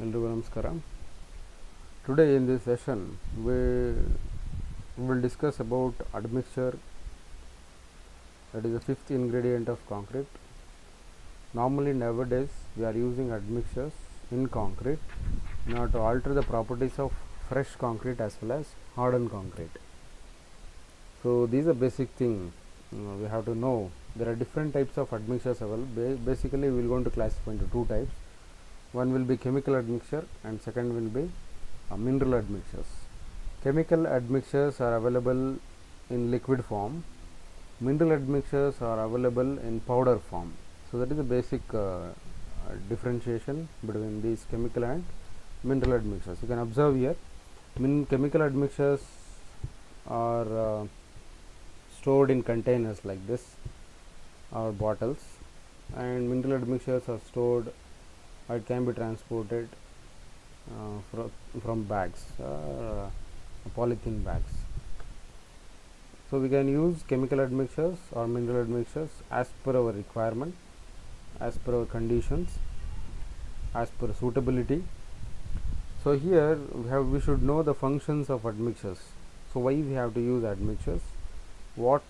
ಎಲ್ರಿಗೂ ನಮಸ್ಕಾರ. Today in this session we will discuss about admixture, that is the fifth ingredient of concrete. Normally nowadays we are using admixtures in concrete in order to alter the properties of fresh concrete as well as hardened concrete. So these are basic thing we have to know. There are different types of admixtures available. Basically we will going to classify into two types. One will be chemical admixture and second will be mineral admixtures. Chemical admixtures are available in liquid form. Mineral admixtures are available in powder form. So that is the basic differentiation between these chemical and mineral admixtures. You can observe here, chemical admixtures are stored in containers like this or bottles, and mineral admixtures are stored, it can be transported from bags, polythene bags. So we can use chemical admixtures or mineral admixtures as per our requirement, as per our conditions, as per suitability. So here we should know the functions of admixtures. So why we have to use admixtures, what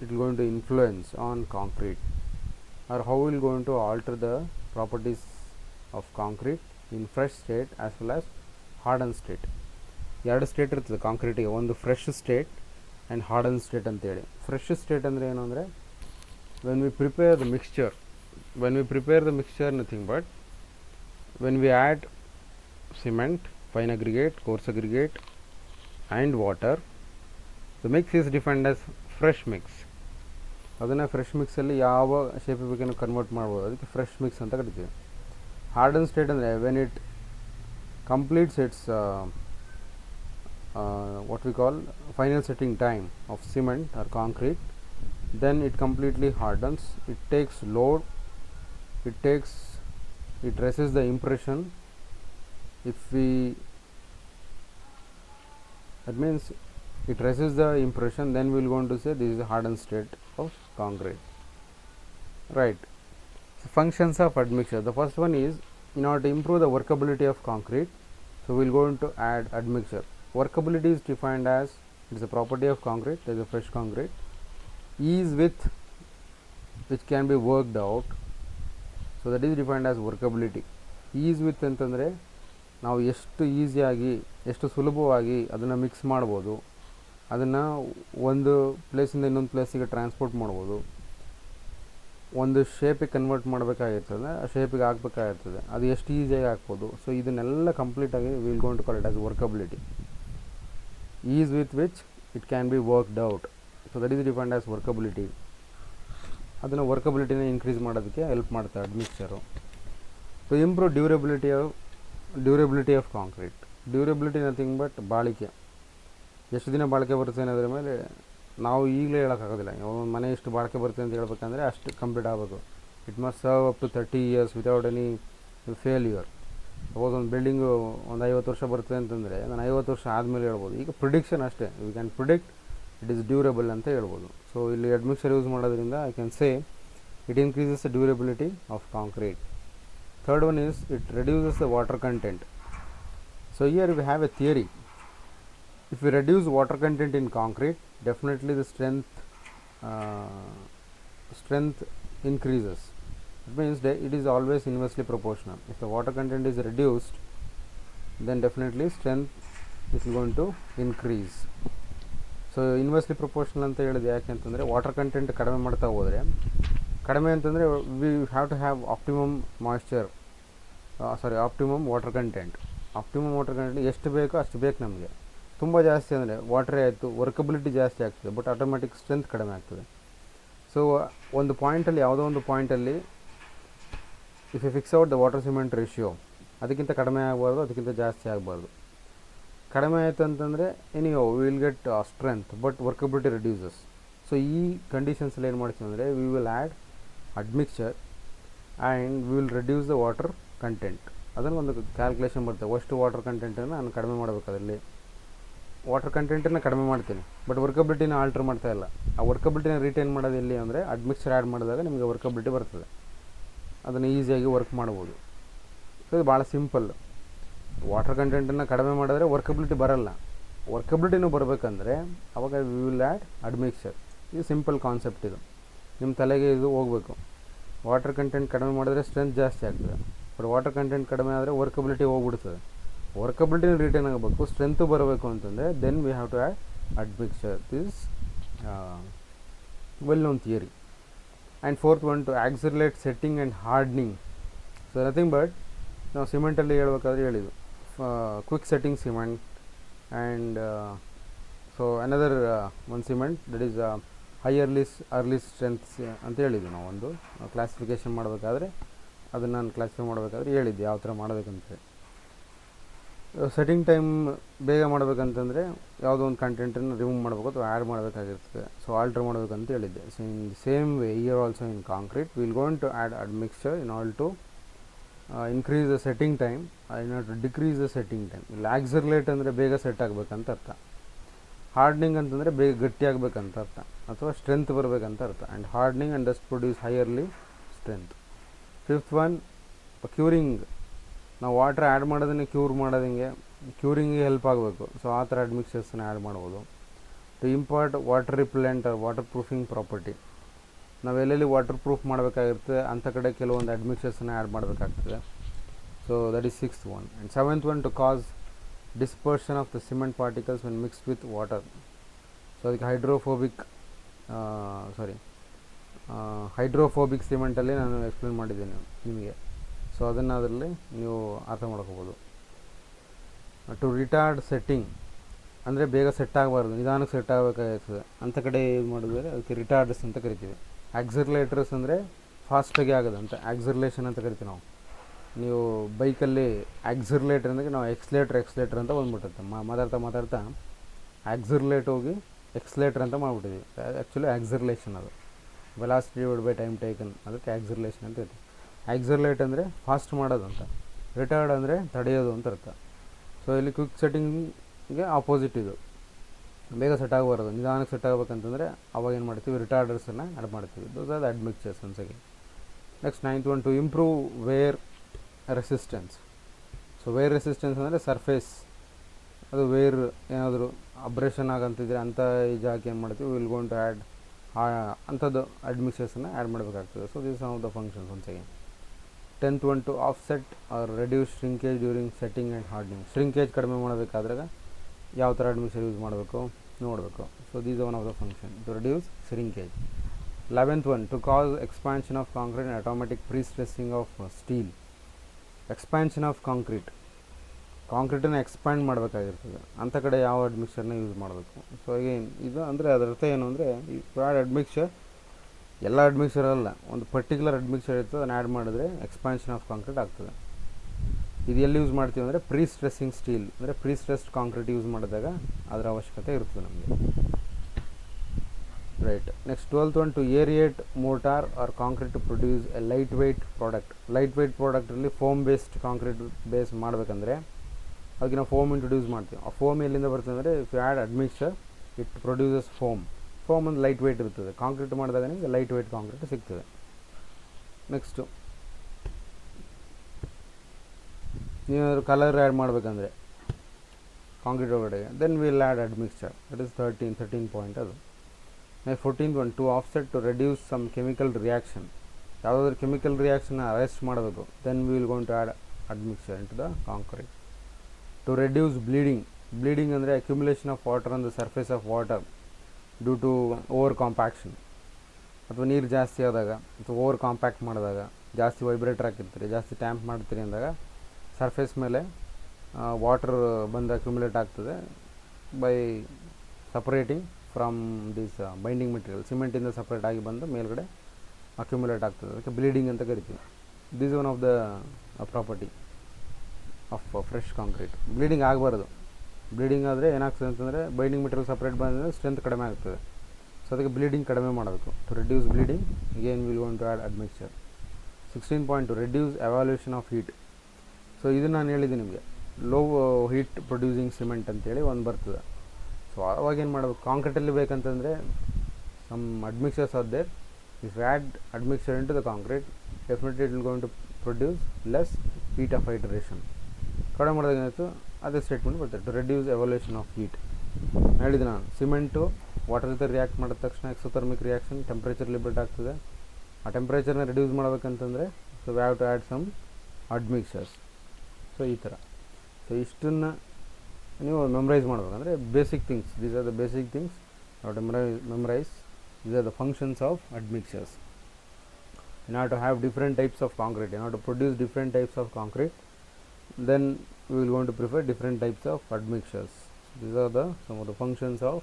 it is going to influence on concrete, or how we are going to alter the properties of concrete in fresh state as well as hardened state. ಎರಡು state ಇರ್ತದೆ ಕಾಂಕ್ರೀಟಿಗೆ, ಒಂದು fresh state and ಹಾರ್ಡನ್ state ಅಂತೇಳಿ. Fresh state ಅಂದರೆ ಏನು ಅಂದರೆ, when we prepare the mixture nothing but when we add cement, fine aggregate, course aggregate and water, the mix is defined as fresh mix. ಅದನ್ನು fresh ಮಿಕ್ಸಲ್ಲಿ ಯಾವ shape ಬೇಕನ್ನು convert ಮಾಡ್ಬೋದು, ಅದಕ್ಕೆ fresh mix ಅಂತ ಕರಿತೀವಿ. hardened state ಅಂದರೆ when it completes its what we call final setting time of cement or concrete, then it completely hardens, it takes load, it resists the impression. That means it resists the impression, then we will going to say this is the hardened state of concrete, right? So functions of admixture, the first one is, in order to improve the workability of concrete, so we will going to add admixture. Workability is defined as, it is a property of concrete, that is a fresh concrete, ease with which can be worked out. So that is defined as workability. Ease with ಅಂತಂದರೆ ನಾವು ಎಷ್ಟು ಈಸಿಯಾಗಿ, ಎಷ್ಟು ಸುಲಭವಾಗಿ ಅದನ್ನು mix ಮಾಡ್ಬೋದು, ಅದನ್ನು ಒಂದು ಪ್ಲೇಸಿಂದ ಇನ್ನೊಂದು ಪ್ಲೇಸಿಗೆ ಟ್ರಾನ್ಸ್ಪೋರ್ಟ್ ಮಾಡ್ಬೋದು, ಒಂದು ಶೇಪಿಗೆ ಕನ್ವರ್ಟ್ ಮಾಡಬೇಕಾಗಿರ್ತದೆ, ಆ ಶೇಪಿಗೆ ಹಾಕಬೇಕಾಗಿರ್ತದೆ, ಅದು ಎಷ್ಟು ಈಸಿಯಾಗಿ ಹಾಕ್ಬೋದು. ಸೊ ಇದನ್ನೆಲ್ಲ ಕಂಪ್ಲೀಟಾಗಿ will going to call it as workability. Is with which it can be worked out, so that is defined as workability. ಅದನ್ನು ವರ್ಕಬಿಲಿಟಿನ ಇನ್ಕ್ರೀಸ್ ಮಾಡೋದಕ್ಕೆ ಹೆಲ್ಪ್ ಮಾಡ್ತಾರೆ admixture. So improve durability of concrete. Durability nothing but ಬಾಳಿಕೆ, ಎಷ್ಟು ದಿನ ಬಾಳಿಕೆ ಬರುತ್ತೆ ಅನ್ನೋದ್ರ ಮೇಲೆ ನಾವು ಈಗಲೇ ಹೇಳೋಕ್ಕಾಗೋದಿಲ್ಲ. ಒಂದು ಮನೆ ಎಷ್ಟು ಬಾಳಿಕೆ ಬರುತ್ತೆ ಅಂತ ಹೇಳ್ಬೇಕಂದ್ರೆ ಅಷ್ಟು ಕಂಪ್ಲೀಟ್ ಆಗಬೇಕು. It must serve up to 30 years without any failure. Suppose ಒಂದು ಬಿಲ್ಡಿಂಗು ಒಂದು 50 ವರ್ಷ ಬರುತ್ತೆ ಅಂತಂದರೆ ನಾನು 50 ವರ್ಷ ಆದಮೇಲೆ ಹೇಳ್ಬೋದು. ಈಗ ಪ್ರಿಡಿಕ್ಷನ್ ಅಷ್ಟೇ, we can predict it is durable ಅಂತ ಹೇಳ್ಬೋದು. ಸೊ ಇಲ್ಲಿ ಅಡ್ಮಿಕ್ಸರ್ ಯೂಸ್ ಮಾಡೋದ್ರಿಂದ I can say it increases the durability of concrete. Third one is it reduces the water content. So here we have A theory. If we reduce water content in concrete, definitely the strength increases. It means that it is always inversely proportional. If the water content is reduced, then definitely strength is going to increase. So inversely proportional ಅಂತ ಹೇಳಿದೆ ಯಾಕೆ ಅಂತಂದರೆ, water content ಕಡಿಮೆ ಮಾಡ್ತಾ ಹೋದರೆ, ಕಡಿಮೆ ಅಂತಂದರೆ we have to have optimum water content. Optimum water content ಎಷ್ಟು ಬೇಕೋ ಅಷ್ಟು ಬೇಕು ನಮಗೆ. ತುಂಬ ಜಾಸ್ತಿ ಅಂದರೆ ವಾಟ್ರೇ ಆಯಿತು, ವರ್ಕಬಿಲಿಟಿ ಜಾಸ್ತಿ ಆಗ್ತದೆ, ಬಟ್ ಆಟೋಮೆಟಿಕ್ ಸ್ಟ್ರೆಂತ್ ಕಡಿಮೆ ಆಗ್ತದೆ. ಸೊ ಒಂದು ಪಾಯಿಂಟಲ್ಲಿ, ಯಾವುದೋ ಒಂದು ಪಾಯಿಂಟಲ್ಲಿ if you fix out the water cement ratio, ಅದಕ್ಕಿಂತ ಕಡಿಮೆ ಆಗಬಾರ್ದು, ಅದಕ್ಕಿಂತ ಜಾಸ್ತಿ ಆಗಬಾರ್ದು. ಕಡಿಮೆ ಆಯಿತು ಅಂತಂದರೆ anyhow will get strength, but workability reduces. So ಈ ಕಂಡೀಷನ್ಸಲ್ಲಿ ಏನು ಮಾಡ್ತೀವಿ ಅಂದರೆ, we will add admixture and we will reduce the water content. ಅದನ್ನು ಒಂದು ಕ್ಯಾಲ್ಕುಲೇಷನ್ ಬರುತ್ತೆ, ಅಷ್ಟು ವಾಟರ್ ಕಂಟೆಂಟನ್ನು ನಾನು ಕಡಿಮೆ ಮಾಡಬೇಕು. ಅದರಲ್ಲಿ ವಾಟರ್ ಕಂಟೆಂಟನ್ನು ಕಡಿಮೆ ಮಾಡ್ತೀನಿ, ಬಟ್ ವರ್ಕಬಿಲಿಟಿನ ಆಲ್ಟ್ರ್ ಮಾಡ್ತಾ ಇಲ್ಲ. ಆ ವರ್ಕಬಿಲಿಟಿನ ರಿಟೈನ್ ಮಾಡೋದು ಎಲ್ಲಿ ಅಂದರೆ, ಅಡ್ಮಿಕ್ಸ್ಚರ್ ಆ್ಯಡ್ ಮಾಡಿದಾಗ ನಿಮಗೆ ವರ್ಕಬಿಲಿಟಿ ಬರ್ತದೆ, ಅದನ್ನು ಈಸಿಯಾಗಿ ವರ್ಕ್ ಮಾಡ್ಬೋದು. ಸೊ ಇದು ಭಾಳ ಸಿಂಪಲ್. ವಾಟರ್ ಕಂಟೆಂಟನ್ನು ಕಡಿಮೆ ಮಾಡಿದ್ರೆ ವರ್ಕಬಿಲಿಟಿ ಬರಲ್ಲ. ವರ್ಕಬಿಲಿಟಿನೂ ಬರಬೇಕಂದ್ರೆ ಅವಾಗ ವಿ ವಿಲ್ ಆ್ಯಡ್ ಅಡ್ಮಿಕ್ಚರ್. ಇದು ಸಿಂಪಲ್ ಕಾನ್ಸೆಪ್ಟ್, ಇದು ನಿಮ್ಮ ತಲೆಗೆ ಇದು ಹೋಗಬೇಕು. ವಾಟರ್ ಕಂಟೆಂಟ್ ಕಡಿಮೆ ಮಾಡಿದ್ರೆ ಸ್ಟ್ರೆಂತ್ ಜಾಸ್ತಿ ಆಗ್ತದೆ, ಬಟ್ ವಾಟರ್ ಕಂಟೆಂಟ್ ಕಡಿಮೆ ಆದರೆ ವರ್ಕಬಿಲಿಟಿ ಹೋಗ್ಬಿಡ್ತದೆ. ವರ್ಕಬಿಲಿಟಿನ ರಿಟೈನ್ ಆಗಬೇಕು, ಸ್ಟ್ರೆಂತು ಬರಬೇಕು ಅಂತಂದರೆ then we have to add admixture. This well known theory. And fourth one, to accelerate setting and hardening. So nothing but ನಾವು ಸಿಮೆಂಟಲ್ಲಿ ಹೇಳ್ಬೇಕಾದ್ರೆ ಹೇಳಿದ್ದು quick setting cement and so another one cement that is high early strength ಅಂತ ಹೇಳಿದ್ವಿ. ನಾವು ಒಂದು classification ಮಾಡಬೇಕಾದ್ರೆ ಅದನ್ನು ನಾನು ಕ್ಲಾಸಿಫೈ ಮಾಡಬೇಕಾದ್ರೆ ಹೇಳಿದ್ದೆ ಯಾವ ಥರ ಮಾಡಬೇಕಂತೇಳಿ. ಸೆಟ್ಟಿಂಗ್ ಟೈಮ್ ಬೇಗ ಮಾಡಬೇಕಂತಂದರೆ ಯಾವುದೋ ಒಂದು ಕಂಟೆಂಟನ್ನು ರಿಮೂವ್ ಮಾಡಬೇಕು ಅಥವಾ ಆ್ಯಡ್ ಮಾಡಬೇಕಾಗಿರ್ತದೆ, ಸೊ ಆಲ್ಟ್ರ್ ಮಾಡಬೇಕಂತ ಹೇಳಿದ್ದೆ. So in the same way here also in concrete will going to add admixture in all to increase the setting time, in order to decrease the setting time. ಇಲ್ಲಿ accelerate ಅಂದರೆ ಬೇಗ set ಆಗಬೇಕಂತ ಅರ್ಥ, hardening ಅಂತಂದರೆ ಬೇಗ ಗಟ್ಟಿ ಆಗಬೇಕಂತ ಅರ್ಥ ಅಥವಾ ಸ್ಟ್ರೆಂತ್ ಬರಬೇಕಂತ ಅರ್ಥ. And hardening and thus produce higher strength. Fifth one, curing. ನಾವು ವಾಟರ್ ಆ್ಯಡ್ ಮಾಡೋದನ್ನೇ ಕ್ಯೂರ್ ಮಾಡೋದಂಗೆ, ಕ್ಯೂರಿಂಗಿಗೆ ಹೆಲ್ಪ್ ಆಗಬೇಕು. ಸೊ ಆ ಥರ ಅಡ್ಮಿಕ್ಚರ್ಸನ್ನ ಆ್ಯಡ್ ಮಾಡ್ಬೋದು. To impart water repellent or water proofing property. ನಾವು ಎಲ್ಲೆಲ್ಲಿ ವಾಟರ್ ಪ್ರೂಫ್ ಮಾಡಬೇಕಾಗಿರ್ತದೆ ಅಂಥ ಕಡೆ ಕೆಲವೊಂದು ಅಡ್ಮಿಕ್ಚರ್ಸನ್ನ ಆ್ಯಡ್ ಮಾಡಬೇಕಾಗ್ತದೆ. So that is sixth one. And seventh one, to cause dispersion of the cement particles when mixed with water. So ಅದಕ್ಕೆ hydrophobic ಸಿಮೆಂಟಲ್ಲಿ ನಾನು ಎಕ್ಸ್ಪ್ಲೇನ್ ಮಾಡಿದ್ದೇನೆ ನಿಮಗೆ. ಸೊ ಅದನ್ನು ಅದರಲ್ಲಿ ನೀವು ಅರ್ಥ ಮಾಡ್ಕೋಬೋದು. ಟು ರಿಟಾರ್ಡ್ ಸೆಟ್ಟಿಂಗ್ ಅಂದರೆ ಬೇಗ ಸೆಟ್ ಆಗಬಾರ್ದು, ನಿಧಾನಕ್ಕೆ ಸೆಟ್ ಆಗಬೇಕಾಗ್ತದೆ ಅಂಥ ಕಡೆ ಯೂಸ್ ಮಾಡಿದ್ರೆ ಅದಕ್ಕೆ ರಿಟಾರ್ಡರ್ಸ್ ಅಂತ ಕರಿತೀವಿ. ಆಕ್ಸಿಲರೇಟರ್ಸ್ ಅಂದರೆ ಫಾಸ್ಟಾಗಿ ಆಗೋದಂತ, ಆಕ್ಸಿಲರೇಷನ್ ಅಂತ ಕರಿತೀವಿ ನಾವು. ನೀವು ಬೈಕಲ್ಲಿ ಆಕ್ಸಿಲರೇಟರ್ ಅಂದರೆ ನಾವು ಎಕ್ಸ್ಲೇಟರ್ ಅಂತ ಬಂದ್ಬಿಟ್ಟುತ್ತೆ. ಮಾತಾಡ್ತಾ ಆಕ್ಸಿಲರೇಟ್ ಹೋಗಿ ಎಕ್ಸ್ಲೇಟರ್ ಅಂತ ಮಾಡಿಬಿಟ್ಟಿದ್ವಿ. ಆ್ಯಕ್ಚುಲಿ ಆಕ್ಸಿಲರೇಷನ್ ಅದು velocity divide by time taken, ಅದಕ್ಕೆ ಆಕ್ಸಿಲರೇಷನ್ ಅಂತ ಹೇಳ್ತೀವಿ. ಆಕ್ಸಿಲರೇಟ್ ಅಂದರೆ ಫಾಸ್ಟ್ ಮಾಡೋದು ಅಂತ, ರಿಟಾರ್ಡ್ ಅಂದರೆ ತಡೆಯೋದು ಅಂತ ಅರ್ಥ. ಸೊ ಇಲ್ಲಿ ಕ್ವಿಕ್ ಸೆಟ್ಟಿಂಗ್ಗೆ ಆಪೋಸಿಟ್ ಇದು, ಬೇಗ ಸೆಟ್ ಆಗಬಾರ್ದು, ನಿಧಾನಕ್ಕೆ ಸೆಟ್ ಆಗಬೇಕಂತಂದರೆ ಅವಾಗ ಏನು ಮಾಡ್ತೀವಿ, ರಿಟಾರ್ಡರ್ಸನ್ನು ಆ್ಯಡ್ ಮಾಡ್ತೀವಿ. ದೋಸ್ ಆರ್ ದ ಅಡ್ಮಿಕ್ಚರ್ಸ್ ಅನ್ಸಾಗಿ. Next ninth one, to improve wear resistance. So wear resistance ಅಂದರೆ ಸರ್ಫೇಸ್, ಅದು ವೇರ್ ಏನಾದರೂ ಅಬ್ರೇಷನ್ ಆಗಂತಿದ್ರೆ ಅಂಥ ಈ ಜಾಗಕ್ಕೆ ಏನು ಮಾಡ್ತೀವಿ, ವಿಲ್ ಗೋನ್ ಟು ಆ್ಯಡ್ ಅಂಥದ್ದು ಅಡ್ಮಿಕ್ಚರ್ಸನ್ನು ಆ್ಯಡ್ ಮಾಡಬೇಕಾಗ್ತದೆ. So this some of the functions ones again. 10th one, to offset or reduce shrinkage during setting and hardening. Shrinkage ಕಡಿಮೆ ಮಾಡಬೇಕಾದ್ರೆ ಯಾವ ಥರ ಅಡ್ಮಿಕ್ಚರ್ ಯೂಸ್ ಮಾಡಬೇಕು ನೋಡಬೇಕು. So these one of the function to reduce shrinkage. 11th one, to cause expansion of concrete and automatic prestressing of steel. Expansion of ಕಾಂಕ್ರೀಟನ್ನು expand ಮಾಡಬೇಕಾಗಿರ್ತದೆ, ಅಂಥ ಕಡೆ ಯಾವ ಅಡ್ಮಿಕ್ಚರ್ನ ಯೂಸ್ ಮಾಡಬೇಕು. ಸೊ ಇದು ಅಂದರೆ ಅದರ ಅರ್ಥ ಏನು ಅಂದರೆ ಈ ಅಡ್ಮಿಕ್ಚರ್ ಎಲ್ಲ ಅಡ್ಮಿಕ್ಚರ್ ಅಲ್ಲ, ಒಂದು ಪರ್ಟಿಕ್ಯುಲರ್ ಅಡ್ಮಿಕ್ಚರ್ ಇರ್ತದೆ, ಅದನ್ನು ಆ್ಯಡ್ ಮಾಡಿದ್ರೆ ಎಕ್ಸ್ಪ್ಯಾನ್ಷನ್ ಆಫ್ ಕಾಂಕ್ರೀಟ್ ಆಗ್ತದೆ. ಇದು ಎಲ್ಲಿ ಯೂಸ್ ಮಾಡ್ತೀವಿ ಅಂದರೆ ಪ್ರೀಸ್ಟ್ರೆಸ್ಸಿಂಗ್ ಸ್ಟೀಲ್ ಅಂದರೆ ಪ್ರೀಸ್ಟ್ರೆಸ್ಡ್ ಕಾಂಕ್ರೀಟ್ ಯೂಸ್ ಮಾಡಿದಾಗ ಅದರ ಅವಶ್ಯಕತೆ ಇರ್ತದೆ ನಮಗೆ. Right. Next 12th one, to aerate mortar or concrete to produce a light weight product. Light weight ಪ್ರಾಡಕ್ಟಲ್ಲಿ ಫೋಮ್ ಬೇಸ್ಡ್ ಕಾಂಕ್ರೀಟ್ ಬೇಸ್ ಮಾಡಬೇಕಂದ್ರೆ ಅದಕ್ಕೆ ನಾವು ಫೋಮ್ ಇಂಟ್ರೊಡ್ಯೂಸ್ ಮಾಡ್ತೀವಿ. ಆ ಫೋಮ್ ಎಲ್ಲಿಂದ ಬರ್ತದೆ ಅಂದರೆ if you add admixture it produces foam. Foam ಒಂದು ಲೈಟ್ ವೆಯ್ಟ್ ಇರ್ತದೆ, ಕಾಂಕ್ರೀಟ್ ಮಾಡಿದಾಗ ನಿಮಗೆ ಲೈಟ್ ವೆಯ್ಟ್ ಕಾಂಕ್ರೀಟ್ ಸಿಗ್ತದೆ. ನೆಕ್ಸ್ಟು ನೀವೇನಾದರೂ ಕಲರ್ ಆ್ಯಡ್ ಮಾಡಬೇಕಂದ್ರೆ ಕಾಂಕ್ರೀಟ್ ಒಳಗಡೆಗೆ then will add admixture. That is 13 point ಅದು. Next 14th one, to offset to reduce some chemical reaction. ಯಾವುದಾದ್ರೂ ಕೆಮಿಕಲ್ ರಿಯಾಕ್ಷನ್ನ ಅರೆಸ್ಟ್ ಮಾಡಬೇಕು then will gonna to add admixture in to the concrete. To reduce bleeding ಅಂದರೆ accumulation of water on the surface of water due to over compaction. ಅಥವಾ ನೀರು ಜಾಸ್ತಿ ಆದಾಗ ಅಥವಾ over compact ಮಾಡಿದಾಗ, ಜಾಸ್ತಿ ವೈಬ್ರೇಟರ್ ಹಾಕಿರ್ತೀರಿ, ಜಾಸ್ತಿ ಟ್ಯಾಂಪ್ ಮಾಡ್ತೀರಿ ಅಂದಾಗ ಸರ್ಫೇಸ್ ಮೇಲೆ ವಾಟರ್ ಬಂದು ಅಕ್ಯುಮುಲೇಟ್ ಆಗ್ತದೆ by separating from this binding material. ಸಿಮೆಂಟಿಂದ ಸಪ್ರೇಟ್ ಆಗಿ ಬಂದು ಮೇಲ್ಗಡೆ ಅಕ್ಯುಮುಲೇಟ್ ಆಗ್ತದೆ, ಅದಕ್ಕೆ ಬ್ಲೀಡಿಂಗ್ ಅಂತ ಕರಿತೀವಿ. This one of the property of fresh concrete. Bleeding ಆಗಬಾರ್ದು. ಬ್ಲೀಡಿಂಗ್ ಆದರೆ ಏನಾಗ್ತದೆ ಅಂತಂದರೆ ಬೈಂಡಿಂಗ್ ಮೆಟೀರಿಯಲ್ ಸಪ್ರೇಟ್ ಬಂದರೆ ಸ್ಟ್ರೆಂತ್ ಕಡಿಮೆ ಆಗ್ತದೆ. ಸೊ ಅದಕ್ಕೆ ಬ್ಲೀಡಿಂಗ್ ಕಡಿಮೆ ಮಾಡಬೇಕು. To reduce bleeding again will gonna to add admixture. 16 point, to reduce evolution of heat. So ಇದನ್ನು ನಾನು ಹೇಳಿದ್ದೀನಿ ನಿಮಗೆ, ಲೋ ಹೀಟ್ ಪ್ರೊಡ್ಯೂಸಿಂಗ್ ಸಿಮೆಂಟ್ ಅಂತೇಳಿ ಒಂದು ಬರ್ತದೆ. ಸೊ ಅವಾಗೇನು ಮಾಡಬೇಕು, ಕಾಂಕ್ರೀಟಲ್ಲಿ ಬೇಕಂತಂದರೆ some admixtures are there. If add admixture in to the concrete definitely it will going to produce less heat of hydration. ಕಡಿಮೆ ಮಾಡಿದಾಗ ಏನಾಯಿತು, ಅದೇ ಸ್ಟೇಟ್ಮೆಂಟ್ ಬರ್ತದೆ, to reduce evolution of heat. ಹೇಳಿದೆ ನಾನು, ಸಿಮೆಂಟು ವಾಟರ್ ಜೊತೆ ರಿಯಾಕ್ಟ್ ಮಾಡಿದ ತಕ್ಷಣ ಎಕ್ಸೋಥರ್ಮಿಕ್ ರಿಯಾಕ್ಷನ್ ಟೆಂಪ್ರೇಚರ್ ಲಿಬರೇಟ್ ಆಗ್ತದೆ. ಆ ಟೆಂಪ್ರೇಚರ್ನ ರಿಡ್ಯೂಸ್ ಮಾಡಬೇಕಂತಂದರೆ so we have to add some admixtures. So ಈ ಥರ. ಸೊ ಇಷ್ಟನ್ನು ನೀವು ಮೆಮ್ರೈಸ್ ಮಾಡಬೇಕಂದ್ರೆ basic things, these are the basic things to memorise. These are the functions of admixtures. In order to have different types of concrete, in order to produce different types of concrete, then we will going to prefer different types of admixtures. These are some of the functions of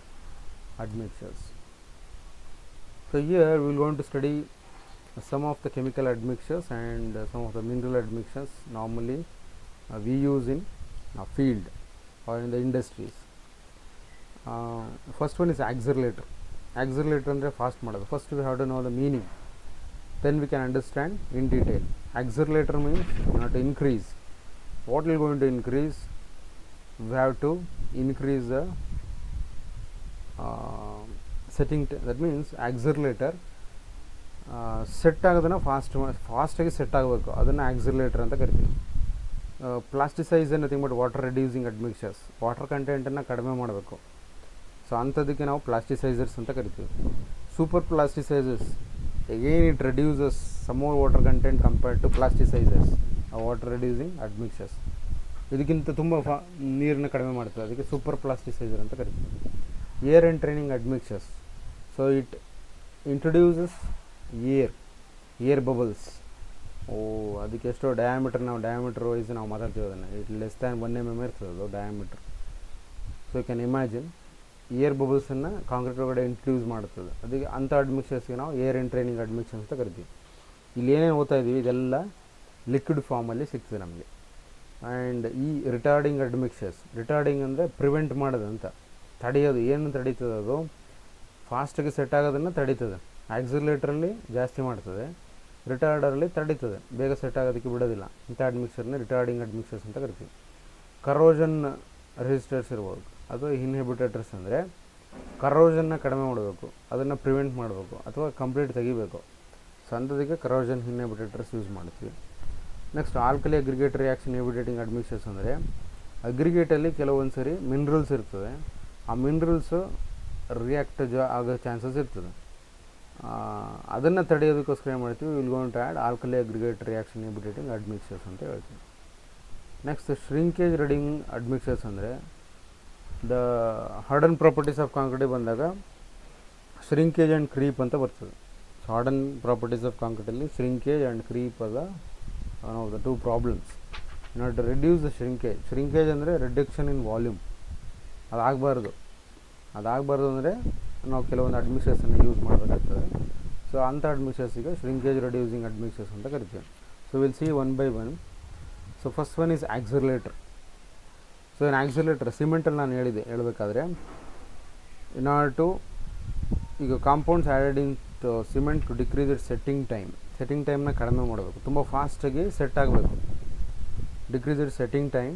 admixtures. So here we will going to study some of the chemical admixtures and some of the mineral admixtures normally we use in field or in the industries. First one is accelerator. Accelerator ಅಂದರೆ fast ಮಾಡೋದು. First we have to know the meaning, then we can understand in detail. Accelerator means not to increase. What we are going to increase? We have to increase the setting. That means accelerator set ಆಗೋದನ್ನು ಫಾಸ್ಟಾಗಿ set ಆಗಬೇಕು, ಅದನ್ನು accelerator ಅಂತ ಕರಿತೀವಿ. Plasticize nothing but water reducing admixtures, water ಕಂಟೆಂಟನ್ನು ಕಡಿಮೆ ಮಾಡಬೇಕು. So ಅಂಥದಕ್ಕೆ ನಾವು ಪ್ಲಾಸ್ಟಿಸೈಸರ್ಸ್ ಅಂತ ಕರಿತೀವಿ. Super plasticizers, again it reduces some more water content compared to plasticizers, water reducing admixtures. ಇದಕ್ಕಿಂತ ತುಂಬ ನೀರನ್ನು ಕಡಿಮೆ ಮಾಡ್ತದೆ, ಅದಕ್ಕೆ ಸೂಪರ್ ಪ್ಲಾಸ್ಟಿಸೈಸರ್ ಅಂತ ಕರಿತೀವಿ. Air entraining admixtures, so it introduces air bubbles. ಅದಕ್ಕೆ ಎಷ್ಟೋ ಡಯಾಮೀಟರ್, ನಾವು ಡಯಾಮೀಟರ್ ವೈಸ್ ನಾವು ಮಾತಾಡ್ತೀವಿ ಅದನ್ನು. ಇಟ್ ಲೆಸ್ ದ್ಯಾನ್ 1 mm ಇರ್ತದೆ ಅದು diameter. So you can imagine air ಬಬಲ್ಸನ್ನು ಕಾಂಕ್ರೀಟ್ ಒಳಗಡೆ ಇಂಟ್ರೊಡ್ಯೂಸ್ ಮಾಡುತ್ತದೆ. ಅದಕ್ಕೆ ಅಂಥ ಅಡ್ಮಿಕ್ಸರ್ಸ್ಗೆ ನಾವು ಏರ್ ಎಂಟ್ರೈನಿಂಗ್ ಅಡ್ಮಿಕ್ಸರ್ಸ್ ಅಂತ ಕರಿತೀವಿ. ಇಲ್ಲಿ ಏನೇನು ಓದ್ತಾ ಇದ್ದೀವಿ ಇದೆಲ್ಲ ಲಿಕ್ವಿಡ್ ಫಾರ್ಮಲ್ಲಿ ಸಿಗ್ತದೆ ನಮಗೆ. ಆ್ಯಂಡ್ ಈ ರಿಟಾರ್ಡಿಂಗ್ ಅಡ್ಮಿಕ್ಸರ್ಸ್, ರಿಟಾರ್ಡಿಂಗ್ ಅಂದರೆ ಪ್ರಿವೆಂಟ್ ಮಾಡೋದು ಅಂತ, ತಡೆಯೋದು. ಏನು ತಡೀತದೆ ಅದು? ಫಾಸ್ಟಾಗಿ ಸೆಟ್ ಆಗೋದನ್ನು ತಡೀತದೆ. ಆಕ್ಸಿಲರೇಟರಲ್ಲಿ ಜಾಸ್ತಿ ಮಾಡ್ತದೆ, ರಿಟಾರ್ಡರಲ್ಲಿ ತಡೀತದೆ, ಬೇಗ ಸೆಟ್ ಆಗೋದಕ್ಕೆ ಬಿಡೋದಿಲ್ಲ. ಇಂಥ ಅಡ್ಮಿಕ್ಸರ್ನ ರಿಟಾರ್ಡಿಂಗ್ ಅಡ್ಮಿಕ್ಸರ್ಸ್ ಅಂತ ಕರಿತೀವಿ. ಕರೋಷನ್ ರೆಸಿಸ್ಟರ್ಸ್ ಇರ್ಬೋದು, ಅದು ಇನ್ಹಿಬಿಟೇಟರ್ಸ್. ಅಂದರೆ ಕರೋಷನ್ನ ಕಡಿಮೆ ಮಾಡಬೇಕು, ಅದನ್ನು ಪ್ರಿವೆಂಟ್ ಮಾಡಬೇಕು ಅಥವಾ ಕಂಪ್ಲೀಟ್ ತೆಗಿಬೇಕು. ಸೊ ಅಂಥದಕ್ಕೆ ಕರೋಷನ್ ಇನ್ಹಿಬಿಟೇಟರ್ಸ್ ಯೂಸ್ ಮಾಡ್ತೀವಿ. Next alkali aggregate reaction inhibiting ಅಡ್ಮಿಕ್ಸರ್ಸ್ ಅಂದರೆ ಅಗ್ರಿಗೇಟಲ್ಲಿ ಕೆಲವೊಂದು ಸರಿ ಮಿನರಲ್ಸ್ ಇರ್ತದೆ, ಆ ಮಿನರಲ್ಸು ರಿಯಾಕ್ಟ್ ಆಗೋ ಚಾನ್ಸಸ್ ಇರ್ತದೆ. ಅದನ್ನು ತಡೆಯೋದಕ್ಕೋಸ್ಕರ ಏನು ಮಾಡ್ತೀವಿ? Will going to add alkali aggregate reaction inhibiting admixtures ಅಂತ ಹೇಳ್ತೀವಿ. ನೆಕ್ಸ್ಟ್ ಶ್ರಿಂಕೇಜ್ ರಿಡಿಂಗ್ ಅಡ್ಮಿಕ್ಸರ್ಸ್ ಅಂದರೆ the hardened properties of concrete ಬಂದಾಗ ಶ್ರಿಂಕೇಜ್ ಆ್ಯಂಡ್ ಕ್ರೀಪ್ ಅಂತ ಬರ್ತದೆ. ಸೊ ಹಾರ್ಡನ್ ಪ್ರಾಪರ್ಟೀಸ್ ಆಫ್ ಕಾಂಕ್ರೀಟಲ್ಲಿ ಶ್ರಿಂಕೇಜ್ ಆ್ಯಂಡ್ ಕ್ರೀಪ್ ಅದ one of the 2 problems. Not reduce the shrinkage ಅಂದರೆ reduction in volume, ಅದಾಗಬಾರ್ದು ಅಂದರೆ ನಾವು ಕೆಲವೊಂದು ಅಡ್ಮಿಕ್ಸರ್ಸನ್ನು ಯೂಸ್ ಮಾಡಬೇಕಾಗ್ತದೆ. ಸೊ ಅಂಥ ಅಡ್ಮಿಕ್ಸರ್ಸಿಗೆ ಶ್ರಿಂಕೇಜ್ ರಿಡ್ಯೂಸಿಂಗ್ ಅಡ್ಮಿಕ್ಸರ್ಸ್ ಅಂತ ಕರಿತೀವಿ. So will see one by one. So first one is accelerator. So ಏನು ಆಕ್ಸಿಲರೇಟರ್? ಸಿಮೆಂಟಲ್ಲಿ ನಾನು ಹೇಳಬೇಕಾದ್ರೆ ಇನ್ ಆರ್ಡರ್ ಟು, ಈಗ compounds added in cement to decrease it setting ಟೈಮ್ನ ಕಡಿಮೆ ಮಾಡಬೇಕು, ತುಂಬ ಫಾಸ್ಟಾಗಿ ಸೆಟ್ ಆಗಬೇಕು. Decrease it setting time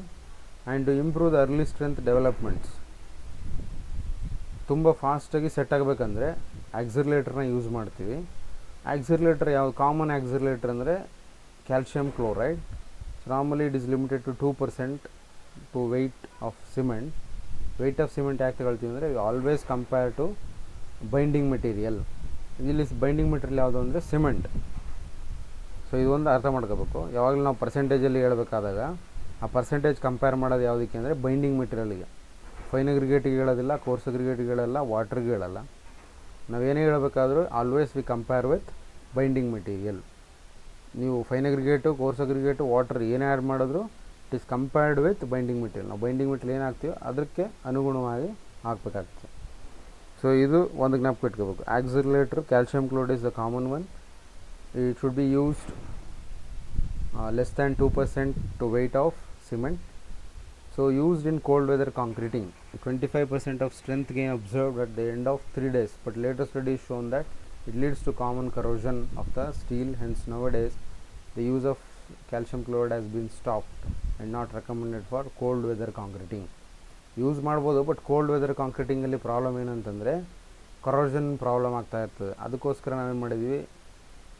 and to improve the early strength developments. ತುಂಬ ಫಾಸ್ಟಾಗಿ ಸೆಟ್ ಆಗಬೇಕಂದ್ರೆ ಆಕ್ಸಿಲರೇಟರ್ನ ಯೂಸ್ ಮಾಡ್ತೀವಿ. ಆಕ್ಸಿಲರೇಟರ್ ಯಾವ ಕಾಮನ್ ಆಕ್ಸಿಲರೇಟರ್ ಅಂದರೆ calcium chloride. Normally it is limited to 2% to weight of cement. Weight of cement ಯಾಕೆ ತಗೊಳ್ತೀವಿ ಅಂದರೆ always compare to binding material. ಇಲ್ಲಿ ಬೈಂಡಿಂಗ್ ಮೆಟೀರಿಯಲ್ ಯಾವುದು ಅಂದರೆ ಸಿಮೆಂಟ್. ಸೊ ಇದೊಂದು ಅರ್ಥ ಮಾಡ್ಕೋಬೇಕು. ಯಾವಾಗಲೂ ನಾವು ಪರ್ಸೆಂಟೇಜಲ್ಲಿ ಹೇಳಬೇಕಾದಾಗ ಆ ಪರ್ಸೆಂಟೇಜ್ ಕಂಪೇರ್ ಮಾಡೋದು ಯಾವುದಕ್ಕೆ ಅಂದರೆ ಬೈಂಡಿಂಗ್ ಮೆಟೀರಿಯಲ್ಗೆ. ಫೈನ್ ಅಗ್ರಿಗೇಟಿಗೆ ಹೇಳೋದಿಲ್ಲ, ಕೋರ್ಸ್ ಅಗ್ರಿಗೇಟಿಗೆ ಹೇಳಲ್ಲ, ವಾಟ್ರಿಗೆ ಹೇಳಲ್ಲ. ನಾವೇನೇ ಹೇಳಬೇಕಾದ್ರೂ always we compare with binding material. ನೀವು fine aggregate, coarse aggregate, water ಏನೇ ಆ್ಯಡ್ ಮಾಡಿದ್ರು it is compared with binding material. ನಾವು ಬೈಂಡಿಂಗ್ ಮೆಟೀರಿಯಲ್ ಏನು ಹಾಕ್ತೀವಿ ಅದಕ್ಕೆ ಅನುಗುಣವಾಗಿ ಹಾಕಬೇಕಾಗ್ತದೆ. ಸೊ ಇದು ಒಂದು ಜ್ಞಾಪಕ ಇಟ್ಕೋಬೇಕು. Accelerator calcium chloride is the common one. It should be used less than 2% to weight of cement. So used in cold weather concreting, 25% of strength gain observed at the end of 3 days, but later studies shown that it leads to common corrosion of the steel. Hence nowadays the use of calcium chloride has been stopped and not recommended for cold weather concreting. Use ಮಾಡ್ಬೋದು, but cold weather ಕಾಂಕ್ರೀಟಿಂಗಲ್ಲಿ problem ಏನಂತಂದರೆ corrosion problem ಆಗ್ತಾ ಇರ್ತದೆ. ಅದಕ್ಕೋಸ್ಕರ ನಾವೇನು ಮಾಡಿದ್ವಿ,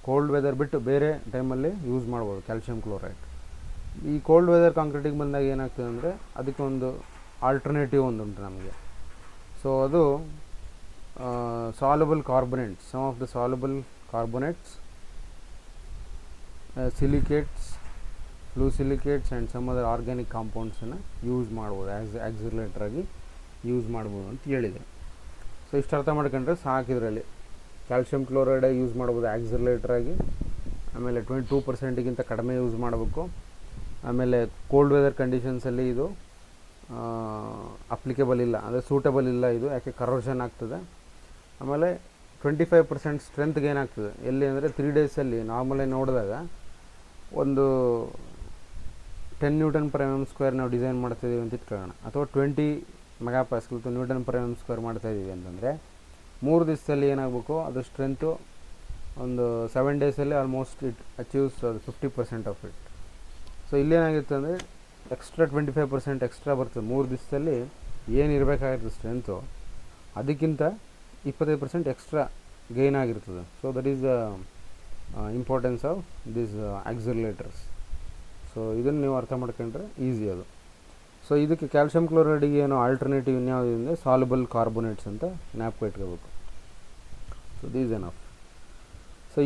cold weather ಬಿಟ್ಟು ಬೇರೆ ಟೈಮಲ್ಲಿ ಯೂಸ್ ಮಾಡ್ಬೋದು ಕ್ಯಾಲ್ಶಿಯಂ ಕ್ಲೋರೈಡ್. ಈ ಕೋಲ್ಡ್ ವೆದರ್ ಕಾಂಕ್ರೀಟಿಗೆ ಬಂದಾಗ ಏನಾಗ್ತದೆ ಅಂದರೆ ಅದಕ್ಕೆ ಒಂದು ಆಲ್ಟರ್ನೇಟಿವ್ ಒಂದು ಉಂಟು ನಮಗೆ. ಸೊ ಅದು soluble carbonates, some of the soluble carbonates, silicates, fluosilicates and some other organic ಕಾಂಪೌಂಡ್ಸನ್ನು ಯೂಸ್ ಮಾಡ್ಬೋದು, ಆಗಿ ಯೂಸ್ ಮಾಡ್ಬೋದು ಅಂತ ಹೇಳಿದೆ. ಸೊ ಇಷ್ಟು ಅರ್ಥ ಮಾಡ್ಕೊಂಡ್ರೆ ಸಾಕು. ಇದರಲ್ಲಿ ಕ್ಯಾಲ್ಶಿಯಂ ಕ್ಲೋರೈಡ್ ಯೂಸ್ ಮಾಡ್ಬೋದು ಆಗಿ, ಆಮೇಲೆ 22%ಗಿಂತ ಕಡಿಮೆ ಯೂಸ್ ಮಾಡಬೇಕು. ಆಮೇಲೆ ಕೋಲ್ಡ್ ವೆದರ್ ಕಂಡೀಷನ್ಸಲ್ಲಿ ಇದು ಅಪ್ಲಿಕೇಬಲ್ ಇಲ್ಲ, ಅಂದರೆ ಸೂಟಬಲ್ ಇಲ್ಲ ಇದು, ಯಾಕೆ ಕರೋಷನ್ ಆಗ್ತದೆ. ಆಮೇಲೆ 25% ಸ್ಟ್ರೆಂತ್ಗೆ ಏನಾಗ್ತದೆ ಎಲ್ಲಿ ಅಂದರೆ 3 ಡೇಸಲ್ಲಿ ನಾರ್ಮಲಾಗಿ ನೋಡಿದಾಗ ಒಂದು 10 Nm/mm² ನಾವು ಡಿಸೈನ್ ಮಾಡ್ತಾಯಿದ್ದೀವಿ ಅಂತ ಇಟ್ಕೊಳ್ಳೋಣ, ಅಥವಾ 20 MPa ಅಥವಾ Nm/mm² ಮಾಡ್ತಾಯಿದ್ದೀವಿ ಅಂತಂದರೆ 3 ದಿವಸದಲ್ಲಿ ಏನಾಗಬೇಕು ಅದು ಸ್ಟ್ರೆಂತು ಒಂದು 7 ಡೇಸಲ್ಲಿ almost it achieves 50% of it. So ಇಲ್ಲೇನಾಗಿರುತ್ತೆ ಅಂದರೆ ಎಕ್ಸ್ಟ್ರಾ 25% ಎಕ್ಸ್ಟ್ರಾ ಬರ್ತದೆ. 3 ದಿವಸದಲ್ಲಿ ಏನು ಇರಬೇಕಾಗಿರ್ತದೆ ಸ್ಟ್ರೆಂತು ಅದಕ್ಕಿಂತ 25% ಎಕ್ಸ್ಟ್ರಾ ಗೈನ್ ಆಗಿರ್ತದೆ. So that is the importance of this accelerators. So ಇದನ್ನು ನೀವು ಅರ್ಥ ಮಾಡ್ಕೊಂಡ್ರೆ ಈಸಿ ಅದು. ಸೊ ಇದಕ್ಕೆ ಕ್ಯಾಲ್ಶಿಯಂ ಕ್ಲೋರೈಡಿಗೆ ಏನೋ ಆಲ್ಟರ್ನೇಟಿವ್ ಇನ್ಯಾವುದು ಅಂದರೆ ಸಾಲ್ಯುಬಲ್ ಕಾರ್ಬೊನೇಟ್ಸ್ ಅಂತ ಜ್ಞಾಪಕ ಇಟ್ಕೋಬೇಕು. So these enough. So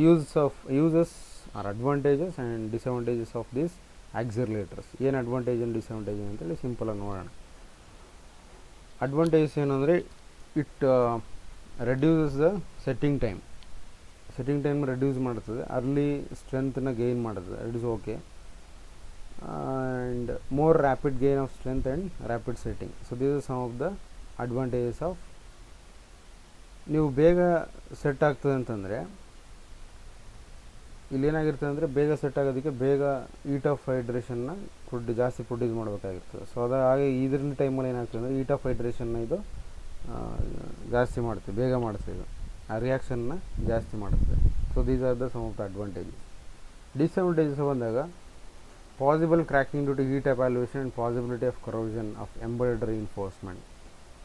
uses are advantages and disadvantages of this accelerators. ಏನು ಅಡ್ವಾಂಟೇಜ್ ಆ್ಯಂಡ್ ಡಿಸಡ್ವಾಂಟೇಜ್ ಅಂತೇಳಿ ಸಿಂಪಲಾಗಿ ನೋಡೋಣ. ಅಡ್ವಾಂಟೇಜಸ್ ಏನಂದರೆ it reduces the setting time reduce ಮಾಡ್ತದೆ, ಅರ್ಲಿ ಸ್ಟ್ರೆಂತನ್ನ ಗೈನ್ ಮಾಡ್ತದೆ, it is okay. And more rapid gain of strength and rapid setting. So this is some of the advantages of. ನೀವು ಬೇಗ set ಆಗ್ತದೆ ಅಂತಂದರೆ ಇಲ್ಲೇನಾಗಿರ್ತದೆ ಅಂದರೆ ಬೇಗ ಸೆಟ್ ಆಗೋದಕ್ಕೆ ಬೇಗ ಹೀಟ್ ಆಫ್ ಹೈಡ್ರೇಷನ್ನ ಜಾಸ್ತಿ ಪ್ರೊಡ್ಯೂಸ್ ಮಾಡಬೇಕಾಗಿರ್ತದೆ. ಸೊ ಹಾಗೆ ಇದರಲ್ಲಿ ಟೈಮಲ್ಲಿ ಏನಾಗ್ತದೆ ಅಂದರೆ ಹೀಟ್ ಆಫ್ ಹೈಡ್ರೇಷನ್ನ ಇದು ಜಾಸ್ತಿ ಮಾಡ್ತೀವಿ, ಬೇಗ ಮಾಡ್ತೀವಿ, ಆ ರಿಯಾಕ್ಷನ್ನ ಜಾಸ್ತಿ ಮಾಡುತ್ತೆ. So these are the some of the advantages. Disadvantages ಬಂದಾಗ possible cracking due to heat evaluation and possibility of corrosion of embedded reinforcement.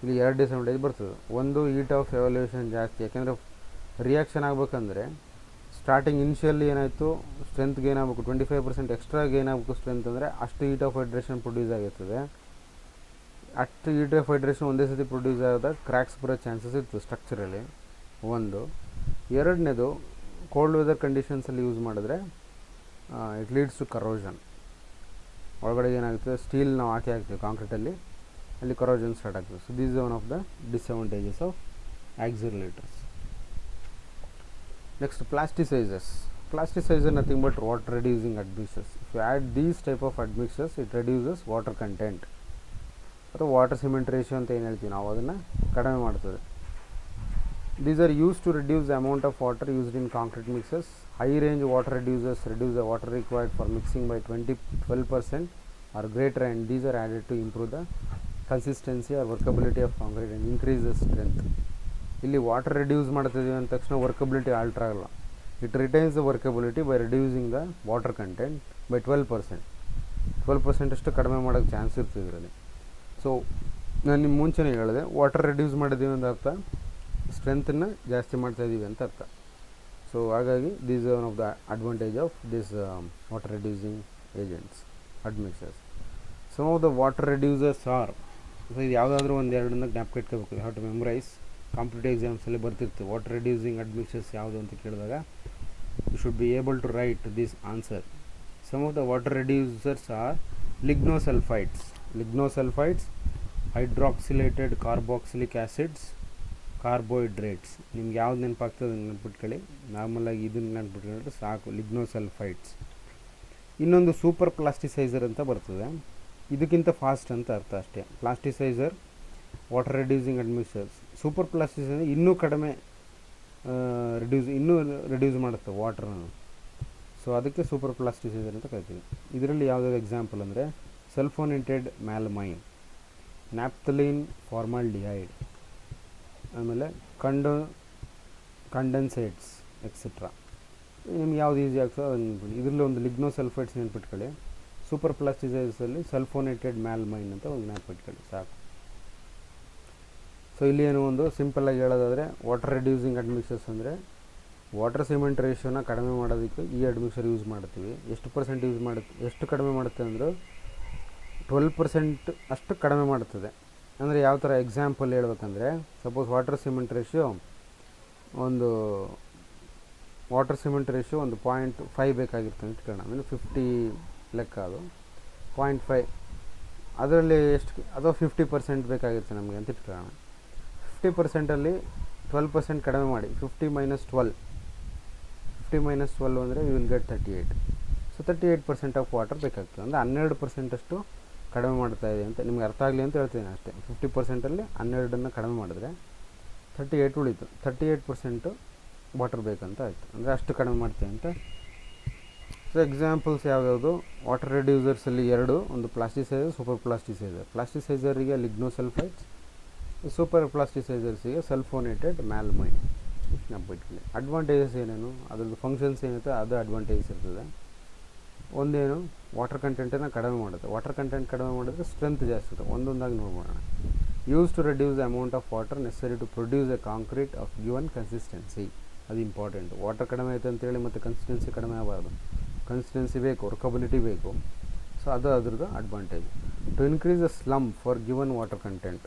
ಇಲ್ಲಿ 2 ಡಿಸಡ್ವಾಂಟೇಜ್ ಬರ್ತದೆ. ಒಂದು ಹೀಟ್ ಆಫ್ ಎವ್ಯಾಲ್ಯೂಯೇಷನ್ ಜಾಸ್ತಿ, ಯಾಕೆಂದರೆ ರಿಯಾಕ್ಷನ್ ಆಗಬೇಕಂದ್ರೆ ಸ್ಟಾರ್ಟಿಂಗ್ ಇನಿಷಿಯಲಿ ಏನಾಯಿತು ಸ್ಟ್ರೆಂತ್ ಗೇನ್ ಆಗಬೇಕು, 25% extra gain ಆಗಬೇಕು ಸ್ಟ್ರೆಂತ್ ಅಂದರೆ ಅಷ್ಟು ಹೀಟ್ ಆಫ್ ಹೈಡ್ರೇಷನ್ ಪ್ರೊಡ್ಯೂಸ್ ಆಗಿರ್ತದೆ. ಅಷ್ಟು ಹೀಟ್ ಆಫ್ ಹೈಡ್ರೇಷನ್ ಒಂದೇ ಸತಿ ಪ್ರೊಡ್ಯೂಸ್ ಆದಾಗ ಕ್ರ್ಯಾಕ್ಸ್ ಬರೋ ಚಾನ್ಸಸ್ ಇತ್ತು ಸ್ಟ್ರಕ್ಚರಲ್ಲಿ. ಒಂದು. ಎರಡನೇದು ಕೋಲ್ಡ್ ವೆದರ್ ಕಂಡೀಷನ್ಸಲ್ಲಿ ಯೂಸ್ ಮಾಡಿದ್ರೆ ಇಟ್ ಲೀಡ್ಸ್ ಟು ಕರೋಷನ್. ಒಳಗಡೆ ಏನಾಗುತ್ತೆ ಸ್ಟೀಲ್ ನಾವು ಹಾಕ್ತೀವಿ ಕಾಂಕ್ರೀಟಲ್ಲಿ, ಅಲ್ಲಿ ಕರೋಷನ್ ಸ್ಟಾರ್ಟ್ ಆಗ್ತದೆ. So this is one of the disadvantages of accelerators. Next, plasticizers. Plasticizer nothing but water reducing admixtures. If you add these type of admixtures, it reduces water content. ಅಥವಾ water cement ratio ಅಂತ ಏನು ಹೇಳ್ತೀವಿ ನಾವು, ಅದನ್ನು ಕಡಿಮೆ ಮಾಡ್ತದೆ. These are used to reduce the amount of water used in concrete mixes. High range water reducers reduce the water required for mixing by 12% or greater, and these are added to improve the consistency or workability of concrete and increase the strength. ಇಲ್ಲಿ water reduce ಮಾಡ್ತಿದ್ದೀವಿ ಅಂದ ತಕ್ಷಣ ವರ್ಕಬಿಲಿಟಿ alter ಆಗಲ್ಲ. It retains the ವರ್ಕಬಿಲಿಟಿ by reducing the water content by 12% ಅಷ್ಟು ಕಡಿಮೆ ಮಾಡೋಕ್ಕೆ chance ಇರ್ತದೆ ಇದರಲ್ಲಿ. ಸೊ ನಾನು ನಿಮ್ಮ ಮುಂಚೆನೇ ಹೇಳಿದೆ, ವಾಟರ್ ರಿಡ್ಯೂಸ್ ಮಾಡಿದ್ದೀವಿ ಅಂತ ಅರ್ಥ ಸ್ಟ್ರೆಂತನ್ನು ಜಾಸ್ತಿ ಮಾಡ್ತಾಯಿದ್ದೀವಿ ಅಂತ ಅರ್ಥ. ಸೊ ಹಾಗಾಗಿ this is one of the advantage of this water reducing agents admixtures. Some of the water reducers are, so ಇದು ಯಾವುದಾದ್ರೂ ಒಂದು ಎರಡನ್ನ ಜ್ಞಾಪಕ ಇಟ್ಕೋಬೇಕು, ಹ್ಯಾವ್ ಟು ಮೆಮರೈಸ್. ಕಾಂಪಿಟೇಟಿವ್ ಎಕ್ಸಾಮ್ಸಲ್ಲಿ ಬರ್ತಿರ್ತೀವಿ ವಾಟರ್ ರಿಡ್ಯೂಸಿಂಗ್ ಅಡ್ಮಿಕ್ಸರ್ಸ್ ಯಾವುದು ಅಂತ ಕೇಳಿದಾಗ you should be able to write this answer. Some of the water reducers are lignosulphides, hydroxylated carboxylic acids, carbohydrates. ನಿಮ್ಗೆ ಯಾವ್ದು ನೆನಪಾಗ್ತದೆ ನೆನ್ಪಿಟ್ಕೊಳ್ಳಿ, ನಾರ್ಮಲಾಗಿ ಇದನ್ನು ನೆನ್ಪಿಟ್ಕೊಂಡ್ರೆ ಸಾಕು, ಲಿಗ್ನೋಸಲ್ಫೈಡ್ಸ್. ಇನ್ನೊಂದು ಸೂಪರ್ ಪ್ಲಾಸ್ಟಿಸೈಸರ್ ಅಂತ ಬರ್ತದೆ, ಇದಕ್ಕಿಂತ ಫಾಸ್ಟ್ ಅಂತ ಅರ್ಥ ಅಷ್ಟೇ. ಪ್ಲಾಸ್ಟಿಸೈಸರ್ ವಾಟರ್ ರಿಡ್ಯೂಸಿಂಗ್ ಅಡ್ಮಿಕ್ಸರ್ಸ್. ಸೂಪರ್ ಪ್ಲಾಸ್ಟಿಸೈಸರ್ ಇನ್ನೂ ಕಡಿಮೆ ರಿಡ್ಯೂಸ್ ಮಾಡುತ್ತೆ ವಾಟರ್ನ. ಸೊ ಅದಕ್ಕೆ ಸೂಪರ್ ಪ್ಲಾಸ್ಟಿಸೈಸರ್ ಅಂತ ಕರಿತೀವಿ. ಇದರಲ್ಲಿ ಯಾವುದಾದ್ರು ಎಕ್ಸಾಂಪಲ್ ಅಂದರೆ ಸಲ್ಫೋನೇಟೆಡ್ ಮ್ಯಾಲಮೈನ್, ನ್ಯಾಪ್ಥಲೀನ್ ಫಾರ್ಮಾಲ್ಡಿಹೈಡ್, ಆಮೇಲೆ ಕಂಡೆನ್ಸೇಟ್ಸ್ ಎಕ್ಸೆಟ್ರಾ. ನಿಮ್ಗೆ ಯಾವ್ದು ಈಸಿ ಆಗ್ತದೆ ಅದನ್ನು ನೆನ್ಪಿಡಿ. ಇದರಲ್ಲಿ ಒಂದು ಲಿಗ್ನೋಸಲ್ಫೈಡ್ಸ್ ನೆನ್ಪಿಟ್ಕೊಳ್ಳಿ. ಸೂಪರ್ ಪ್ಲಾಸ್ಟಿಸೈಸಲ್ಲಿ ಸಲ್ಫೋನೇಟೆಡ್ ಮ್ಯಾಲಮೈನ್ ಅಂತ ಒಂದು ನೆನ್ಪಿಟ್ಕೊಳ್ಳಿ ಸಾಕು. ಸೊ ಇಲ್ಲಿ ಏನು ಒಂದು ಸಿಂಪಲ್ಲಾಗಿ ಹೇಳೋದಾದರೆ ವಾಟರ್ ರಿಡ್ಯೂಸಿಂಗ್ ಅಡ್ಮಿಕ್ಸರ್ಸ್ ಅಂದರೆ ವಾಟರ್ ಸಿಮೆಂಟ್ ರೇಷಿಯೋನ ಕಡಿಮೆ ಮಾಡೋದಕ್ಕೆ ಈ ಅಡ್ಮಿಕ್ಸರ್ ಯೂಸ್ ಮಾಡ್ತೀವಿ. ಎಷ್ಟು ಪರ್ಸೆಂಟ್ ಯೂಸ್ ಮಾಡುತ್ತೆ, ಎಷ್ಟು ಕಡಿಮೆ ಮಾಡುತ್ತೆ ಅಂದರೆ 12% ಅಷ್ಟು ಕಡಿಮೆ ಮಾಡ್ತದೆ. ಅಂದರೆ ಯಾವ ಥರ ಎಕ್ಸಾಂಪಲ್ ಹೇಳ್ಬೇಕಂದ್ರೆ, ಸಪೋಸ್ ವಾಟರ್ ಸಿಮೆಂಟ್ ರೇಷಿಯೋ ಒಂದು 0.5 ಬೇಕಾಗಿರ್ತದೆ ಅಂತ ಇಟ್ಕೊಳ್ಳೋಣ. ಅಂದರೆ 50 ಲೆಕ್ಕ, ಅದು 0.5 ಅದರಲ್ಲಿ ಎಷ್ಟು, ಅಥವಾ 50% ಬೇಕಾಗಿರುತ್ತೆ ನಮಗೆ ಅಂತ ಇಟ್ಕೊಳ್ಳೋಣ. 50%ಅಲ್ಲಿ 12% ಕಡಿಮೆ ಮಾಡಿ, 50 - 12 ಅಂದರೆ you will get 38. So 38% of water ಬೇಕಾಗ್ತದೆ. ಅಂದರೆ 12% ಅಷ್ಟು ಕಡಿಮೆ ಮಾಡ್ತಾ ಇದೆ ಅಂತ ನಿಮ್ಗೆ ಅರ್ಥ ಆಗಲಿ ಅಂತ ಹೇಳ್ತೀನಿ ಅಷ್ಟೇ. 50%ಅಲ್ಲಿ 12 ಕಡಿಮೆ ಮಾಡಿದ್ರೆ 38 ಉಳಿತು. 38% ವಾಟರ್ ಬೇಕಂತ ಆಯಿತು, ಅಂದರೆ ಅಷ್ಟು ಕಡಿಮೆ ಮಾಡ್ತೇವೆ ಅಂತ. ಸೊ ಎಕ್ಸಾಂಪಲ್ಸ್ ಯಾವ್ಯಾವುದು, ವಾಟರ್ ರೆಡ್ಯೂಸರ್ಸಲ್ಲಿ 2, ಒಂದು ಪ್ಲಾಸ್ಟಿಸೈಸರ್, ಸೂಪರ್ ಪ್ಲಾಸ್ಟಿಸೈಸರ್. ಪ್ಲಾಸ್ಟಿಸೈಸರಿಗೆ ಲಿಗ್ನೋಸಲ್ಫೈಡ್ಸ್, ಸೂಪರ್ ಪ್ಲಾಸ್ಟಿಸೈಸರ್ಸಿಗೆ ಸಲ್ಫೋನೇಟೆಡ್ ಮ್ಯಾಲ್ಮೈನ್. ನೆನಪಿಟ್ಕೊಳ್ಳಿ. ಅಡ್ವಾಂಟೇಜಸ್ ಏನೇನು, ಅದ್ರದ್ದು ಫಂಕ್ಷನ್ಸ್ ಏನಿರುತ್ತೆ ಅದು ಅಡ್ವಾಂಟೇಜಸ್ ಇರ್ತದೆ. ಒಂದೇನು, ವಾಟರ್ ಕಂಟೆಂಟನ್ನು ಕಡಿಮೆ ಮಾಡುತ್ತೆ. ವಾಟರ್ ಕಂಟೆಂಟ್ ಕಡಿಮೆ ಮಾಡಿದ್ರೆ ಸ್ಟ್ರೆಂತ್ ಜಾಸ್ತಿ ಇರುತ್ತೆ. ಒಂದೊಂದಾಗಿ ನೋಡ್ಬೋಣ. Use to reduce the amount of water necessary to produce a concrete of given consistency. ಅದು ಇಂಪಾರ್ಟೆಂಟ್. ವಾಟರ್ ಕಡಿಮೆ ಆಯಿತು ಅಂತೇಳಿ ಮತ್ತು ಕನ್ಸಿಸ್ಟೆನ್ಸಿ ಕಡಿಮೆ ಆಗಬಾರ್ದು. ಕನ್ಸಿಸ್ಟೆನ್ಸಿ ಬೇಕು, ವರ್ಕಬಿಲಿಟಿ ಬೇಕು. ಸೊ ಅದು ಅದ್ರದ್ದು advantage. To increase the slump for given water content.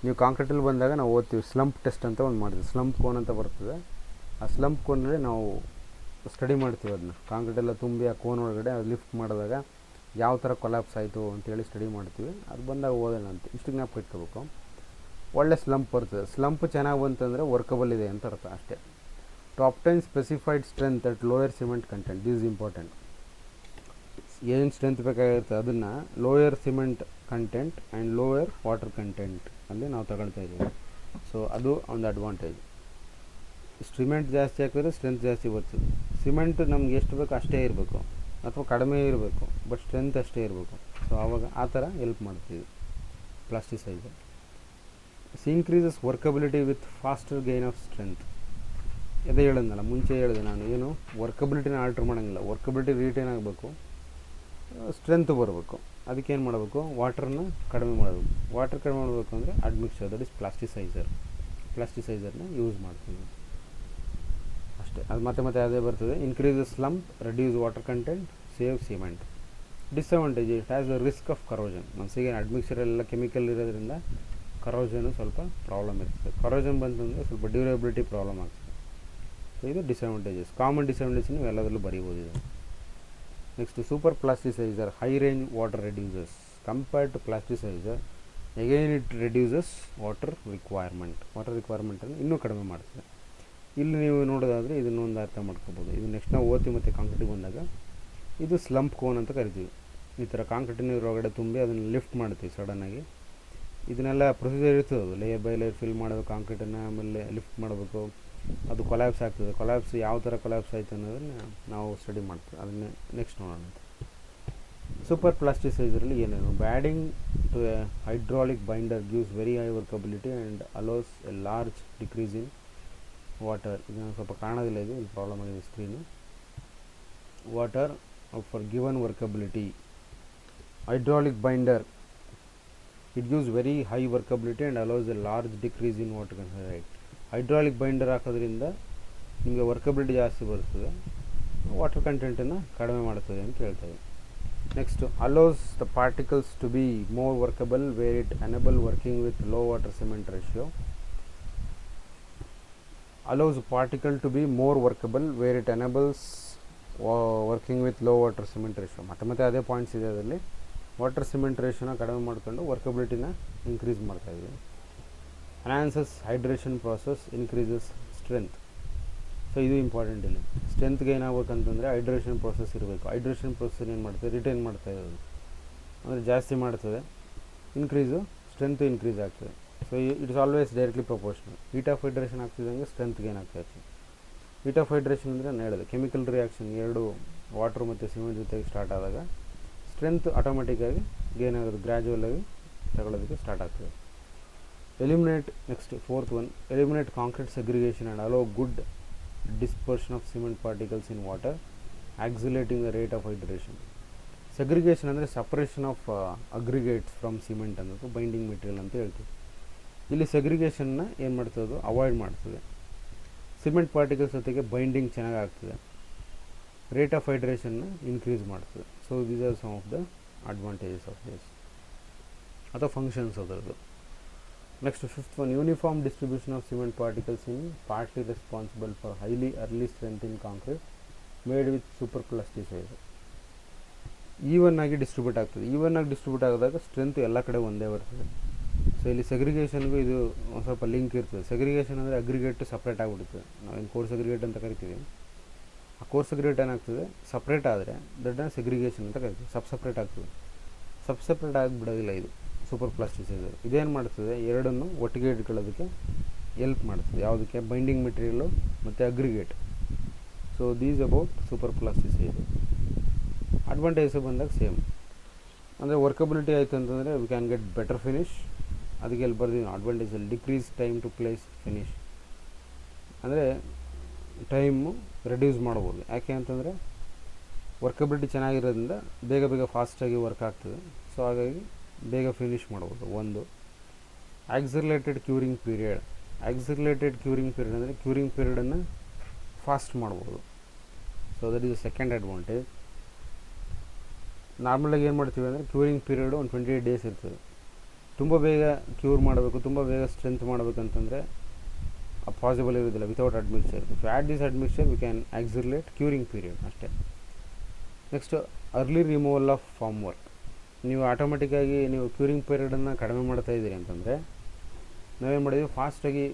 ನೀವು ಕಾಂಕ್ರೀಟಲ್ಲಿ ಬಂದಾಗ ನಾವು ಓದ್ತೀವಿ, ಸ್ಲಂಪ್ ಟೆಸ್ಟ್ ಅಂತ ಒಂದು ಮಾಡ್ತೀವಿ. ಸ್ಲಂಪ್ ಕೋನ್ ಅಂತ ಬರ್ತದೆ. ಆ ಸ್ಲಂಪ್ ಕೋನಲ್ಲಿ ನಾವು ಸ್ಟಡಿ ಮಾಡ್ತೀವಿ ಅದನ್ನ. ಕಾಂಕ್ರೀಟೆಲ್ಲ ತುಂಬಿ ಆ ಕೋನ್ ಒಳಗಡೆ ಅದು ಲಿಫ್ಟ್ ಮಾಡಿದಾಗ ಯಾವ ಥರ ಕೊಲ್ಯಾಪ್ಸ್ ಆಯಿತು ಅಂತೇಳಿ ಸ್ಟಡಿ ಮಾಡ್ತೀವಿ. ಅದು ಬಂದಾಗ ಓದೋಣ ಅಂತ. ಇಷ್ಟು ಜ್ಞಾಪಕ ಇಟ್ಕೋಬೇಕು. ಒಳ್ಳೆ ಸ್ಲಂಪ್ ಬರ್ತದೆ. ಸ್ಲಂಪ್ ಚೆನ್ನಾಗಿ ಬಂತಂದರೆ ವರ್ಕಬಲ್ ಇದೆ ಅಂತ ಅರ್ಥ ಅಷ್ಟೇ. To obtain specified strength at lower cement content, this is important. ಏನು ಸ್ಟ್ರೆಂತ್ ಬೇಕಾಗಿರುತ್ತೆ ಅದನ್ನು lower cement content and lower water content ಅಲ್ಲಿ ನಾವು ತಗೊಳ್ತಾ ಇದ್ದೀವಿ. ಸೊ ಅದು ಒಂದು ಅಡ್ವಾಂಟೇಜ್. ಸಿಮೆಂಟ್ ಜಾಸ್ತಿ ಹಾಕಿದ್ರೆ ಸ್ಟ್ರೆಂತ್ ಜಾಸ್ತಿ ಬರ್ತದೆ. ಸಿಮೆಂಟ್ ನಮ್ಗೆ ಎಷ್ಟು ಬೇಕು ಅಷ್ಟೇ ಇರಬೇಕು, ಅಥವಾ ಕಡಿಮೆ ಇರಬೇಕು, ಬಟ್ ಸ್ಟ್ರೆಂತ್ ಅಷ್ಟೇ ಇರಬೇಕು. ಸೊ ಆವಾಗ ಆ ಥರ ಹೆಲ್ಪ್ ಮಾಡ್ತೀವಿ plasticizer. Increases workability with faster gain of strength. ಅದೇ ಹೇಳಿದ್ನಲ್ಲ, ಮುಂಚೆ ಹೇಳಿದೆ ನಾನು, ಏನು ವರ್ಕಬಿಲಿಟಿನ ಆಲ್ಟ್ರ್ ಮಾಡೋಂಗಿಲ್ಲ. ವರ್ಕಬಿಲಿಟಿ ರಿಟೈನ್ ಆಗಬೇಕು, ಸ್ಟ್ರೆಂತ್ ಬರಬೇಕು. ಅದಕ್ಕೇನು ಮಾಡಬೇಕು, ವಾಟರ್ನ ಕಡಿಮೆ ಮಾಡಬೇಕು. ವಾಟರ್ ಕಡಿಮೆ ಮಾಡಬೇಕು ಅಂದರೆ ಅಡ್ಮಿಕ್ಸರ್, ದಟ್ ಇಸ್ ಪ್ಲಾಸ್ಟಿಸೈಸರ್ನ ಯೂಸ್ ಮಾಡ್ತೀವಿ ಅಷ್ಟೇ. ಅದು ಮತ್ತೆ ಅದೇ ಬರ್ತದೆ. Increase slump, reduce water content, save cement. Disadvantage, it has the risk of corrosion. ಮನಸ್ಸಿಗೆ ಅಡ್ಮಿಕ್ಸರೆಲ್ಲ ಕೆಮಿಕಲ್ ಇರೋದ್ರಿಂದ ಕರೋಷನು ಸ್ವಲ್ಪ ಪ್ರಾಬ್ಲಮ್ ಇರ್ತದೆ. ಕರೋಷನ್ ಬಂತಂದರೆ ಸ್ವಲ್ಪ ಡ್ಯೂರಬಿಲಿಟಿ ಪ್ರಾಬ್ಲಮ್ ಆಗ್ತದೆ. ಸೊ ಇದು ಡಿಸ್ಅಡ್ವಾಂಟೇಜಸ್. ಕಾಮನ್ ಡಿಸ್ಅಡ್ವಾಂಟೇಜ್ ನೀವು ಎಲ್ಲದರಲ್ಲೂ ಬರೀಬೋದು ಇದು. Next, super plasticizer, high range water reducers. Compared to plasticizer, again it reduces water ರಿಕ್ವೈರ್ಮೆಂಟನ್ನು ಇನ್ನೂ ಕಡಿಮೆ ಮಾಡ್ತದೆ. ಇಲ್ಲಿ ನೀವು ನೋಡೋದಾದರೆ ಇದನ್ನೊಂದು ಅರ್ಥ ಮಾಡ್ಕೋಬೋದು. ಇದು ನೆಕ್ಸ್ಟ್ ನಾವು ಓದ್ತೀವಿ ಮತ್ತು ಕಾಂಕ್ರೀಟಿಗೆ ಬಂದಾಗ. ಇದು ಸ್ಲಂಪ್ ಕೋನ್ ಅಂತ ಕರಿತೀವಿ. ಈ ಥರ ಕಾಂಕ್ರೀಟಿನ ಹೊರಗಡೆ ತುಂಬಿ ಅದನ್ನು ಲಿಫ್ಟ್ ಮಾಡ್ತೀವಿ ಸಡನ್ನಾಗಿ. ಇದನ್ನೆಲ್ಲ ಪ್ರೊಸೀಜರ್ ಇರ್ತದೆ. ಅದು ಲೇಯರ್ ಬೈ ಲೇಯರ್ ಫಿಲ್ ಮಾಡಬೇಕು ಕಾಂಕ್ರೀಟನ್ನು, ಆಮೇಲೆ ಲಿಫ್ಟ್ ಮಾಡಬೇಕು. ಅದು ಕೊಲ್ಯಾಪ್ಸ್ ಆಗ್ತದೆ. ಕೊಲ್ಯಾಪ್ಸ್ ಯಾವ ಥರ ಕೊಲ್ಯಾಪ್ಸ್ ಆಯಿತು ಅನ್ನೋದನ್ನು ನಾವು ಸ್ಟಡಿ ಮಾಡ್ತೀವಿ. ಅದನ್ನೇ ನೆಕ್ಸ್ಟ್ ನೋಡೋಣ. ಸೂಪರ್ ಪ್ಲಾಸ್ಟಿಸೈಸರಲ್ಲಿ ಏನೇನು, adding to a hydraulic binder gives very high workability and allows a large decrease in water. ಇದನ್ನು ಸ್ವಲ್ಪ ಕಾಣೋದಿಲ್ಲ, ಇದು ಇಲ್ಲಿ ಪ್ರಾಬ್ಲಮ್ ಆಗಿದೆ screen. Water for given workability, hydraulic binder, it gives very high workability and allows a large decrease in water concentrate. Hydraulic binder ಹಾಕೋದ್ರಿಂದ ನಿಮಗೆ ವರ್ಕಬಿಲಿಟಿ ಜಾಸ್ತಿ ಬರ್ತದೆ, ವಾಟರ್ ಕಂಟೆಂಟನ್ನು ಕಡಿಮೆ ಮಾಡ್ತದೆ ಅಂತ ಹೇಳ್ತೇವೆ. Next, allows the particles to be more workable where it enable working with low water cement ratio. allows particle to be more workable where it enables working with low water cement ratio. ಮತ್ತೆ ಅದೇ points ಇದೆ ಅದರಲ್ಲಿ. Water cement ರೇಷಿಯೋನ ಕಡಿಮೆ ಮಾಡ್ಕೊಂಡು ವರ್ಕಬಿಲಿಟಿನ increase ಮಾಡ್ತಾ ಇದ್ದೀವಿ. Enhances hydration process, increases strength. So ಇದು important. ಇಲ್ಲಿ ಸ್ಟ್ರೆಂತ್ಗೆ ಏನಾಗಬೇಕಂತಂದರೆ ಹೈಡ್ರೇಷನ್ ಪ್ರಾಸೆಸ್ ಇರಬೇಕು. ಹೈಡ್ರೇಷನ್ ಪ್ರಾಸೆಸ್ ಏನು ಮಾಡ್ತದೆ, ರಿಟೈನ್ ಮಾಡ್ತಾ ಇರೋದು ಅಂದರೆ ಜಾಸ್ತಿ ಮಾಡ್ತದೆ. ಸ್ಟ್ರೆಂತ್ ಇನ್ಕ್ರೀಸ್ ಆಗ್ತದೆ. So it's always directly proportional. Heat of hydration ಆಗ್ತಿದ್ದಂಗೆ ಸ್ಟ್ರೆಂತ್ ಗೇನ್ ಆಗ್ತಾ ಇರ್ತದೆ. ಹೀಟ್ ಆಫ್ ಹೈಡ್ರೇಷನ್ ಅಂದರೆ ನಾನು ಹೇಳಿದೆ, ಕೆಮಿಕಲ್ ರಿಯಾಕ್ಷನ್ ಎರಡು ವಾಟರ್ ಮತ್ತು ಸಿಮೆಂಟ್ ಜೊತೆಗೆ ಸ್ಟಾರ್ಟ್ ಆದಾಗ ಸ್ಟ್ರೆಂತ್ ಆಟೋಮೆಟಿಕ್ಕಾಗಿ ಗೇನ್ ಆಗೋದು, ಗ್ರ್ಯಾಜುವಲಾಗಿ ತಗೊಳ್ಳೋದಕ್ಕೆ ಸ್ಟಾರ್ಟ್ ಆಗ್ತದೆ. Next fourth one, eliminate concrete segregation and allow good dispersion of cement particles in water, accelerating the rate of hydration. Segregation ಅಂದರೆ separation of aggregates from cement ಅನ್ನೋದು binding material ಅಂತ ಹೇಳ್ತೀವಿ. ಇಲ್ಲಿ ಸೆಗ್ರಿಗೇಷನ್ನ ಏನು ಮಾಡ್ತದೆ, ಅವಾಯ್ಡ್ ಮಾಡ್ತದೆ. ಸಿಮೆಂಟ್ ಪಾರ್ಟಿಕಲ್ಸ್ ಜೊತೆಗೆ binding ಚೆನ್ನಾಗಿ ಆಗ್ತದೆ, ರೇಟ್ ಆಫ್ ಹೈಡ್ರೇಷನ್ನ ಇನ್ಕ್ರೀಸ್ ಮಾಡ್ತದೆ. So these are some of the advantages of this ಅಥವಾ ಫಂಕ್ಷನ್ಸ್ ಅದರದ್ದು. Next fifth one, uniform distribution of cement particles in partly responsible for highly early strength in concrete made with super plasticized. Even ಆಗಿ distribute ಆಗ್ತದೆ. Even ಆಗಿ distribute ಆದಾಗ strength ಎಲ್ಲ ಕಡೆ ಒಂದೇ ಬರ್ತದೆ. ಸೊ ಇಲ್ಲಿ ಸೆಗ್ರಿಗೇಷನ್ಗೂ ಇದು ಒಂದು ಸ್ವಲ್ಪ ಲಿಂಕ್ ಇರ್ತದೆ. ಸೆಗ್ರಿಗೇಷನ್ ಅಂದರೆ ಅಗ್ರಿಗೇಟ್ ಸಪ್ರೇಟ್ ಆಗಿಬಿಡುತ್ತೆ. ನಾವೇನು ಕೋರ್ಸ್ ಅಗ್ರಿಗೇಟ್ ಅಂತ ಕರಿತೀವಿ, ಆ ಕೋರ್ಸ್ ಅಗ್ರಿಗೇಟ್ ಏನಾಗ್ತದೆ ಸಪ್ರೇಟ್ ಆದರೆ ದೊಡ್ಡ ಸೆಗ್ರಿಗೇಷನ್ ಅಂತ ಕರಿತೀವಿ. ಸಪ್ರೇಟ್ ಆಗ್ತದೆ. ಸಪ್ರೇಟ್ ಆಗಿಬಿಡೋದಿಲ್ಲ ಇದು ಸೂಪರ್ ಪ್ಲಾಸ್ಟಿಸೈಡ್. ಇದೇನು ಮಾಡ್ತದೆ, ಎರಡನ್ನು ಒಟ್ಟಿಗೆ ಇಟ್ಕೊಳ್ಳೋದಕ್ಕೆ ಎಲ್ಪ್ ಮಾಡ್ತದೆ. ಯಾವುದಕ್ಕೆ, ಬೈಂಡಿಂಗ್ ಮೆಟೀರಿಯಲು ಮತ್ತು aggregate. So these about super plasticized. Advantage ಬಂದಾಗ ಸೇಮ್, ಅಂದರೆ ವರ್ಕಬಿಲಿಟಿ ಆಯಿತು ಅಂತಂದರೆ we can get better finish. ಅದಕ್ಕೆ ಎಲ್ಲಿ ಬರ್ತೀವಿ ಅಡ್ವಾಂಟೇಜಲ್ಲಿ, decrease time to place finish, ಅಂದರೆ ಟೈಮು ರೆಡ್ಯೂಸ್ ಮಾಡ್ಬೋದು. ಯಾಕೆ ಅಂತಂದರೆ ವರ್ಕಬಿಲಿಟಿ ಚೆನ್ನಾಗಿರೋದ್ರಿಂದ ಬೇಗ ಫಾಸ್ಟಾಗಿ ವರ್ಕ್ ಆಗ್ತದೆ. ಸೊ ಹಾಗಾಗಿ ಬೇಗ ಫಿನಿಶ್ ಮಾಡ್ಬೋದು. ಒಂದು accelerated curing period. Accelerated curing period ಅಂದರೆ ಕ್ಯೂರಿಂಗ್ ಪೀರಿಯಡನ್ನು ಫಾಸ್ಟ್ ಮಾಡ್ಬೋದು. So that is the second advantage. ನಾರ್ಮಲಾಗಿ ಏನು ಮಾಡ್ತೀವಿ ಅಂದರೆ ಕ್ಯೂರಿಂಗ್ ಪೀರಿಯಡು ಒಂದು 28 days ಇರ್ತದೆ. ತುಂಬ ಬೇಗ ಕ್ಯೂರ್ ಮಾಡಬೇಕು, ತುಂಬ ಬೇಗ ಸ್ಟ್ರೆಂತ್ ಮಾಡಬೇಕಂತಂದರೆ ಪಾಸಿಬಲ್ ಇರೋದಿಲ್ಲ without admixture. If add this admixture we can accelerate curing period ಅಷ್ಟೇ. Next early removal of form work. ನೀವು ಆಟೋಮೆಟಿಕ್ಕಾಗಿ ನೀವು ಕ್ಯೂರಿಂಗ್ ಪೀರಿಯಡನ್ನು ಕಡಿಮೆ ಮಾಡ್ತಾಯಿದ್ದೀರಿ ಅಂತಂದರೆ ನಾವೇನು ಮಾಡಿದ್ವಿ, ಫಾಸ್ಟಾಗಿ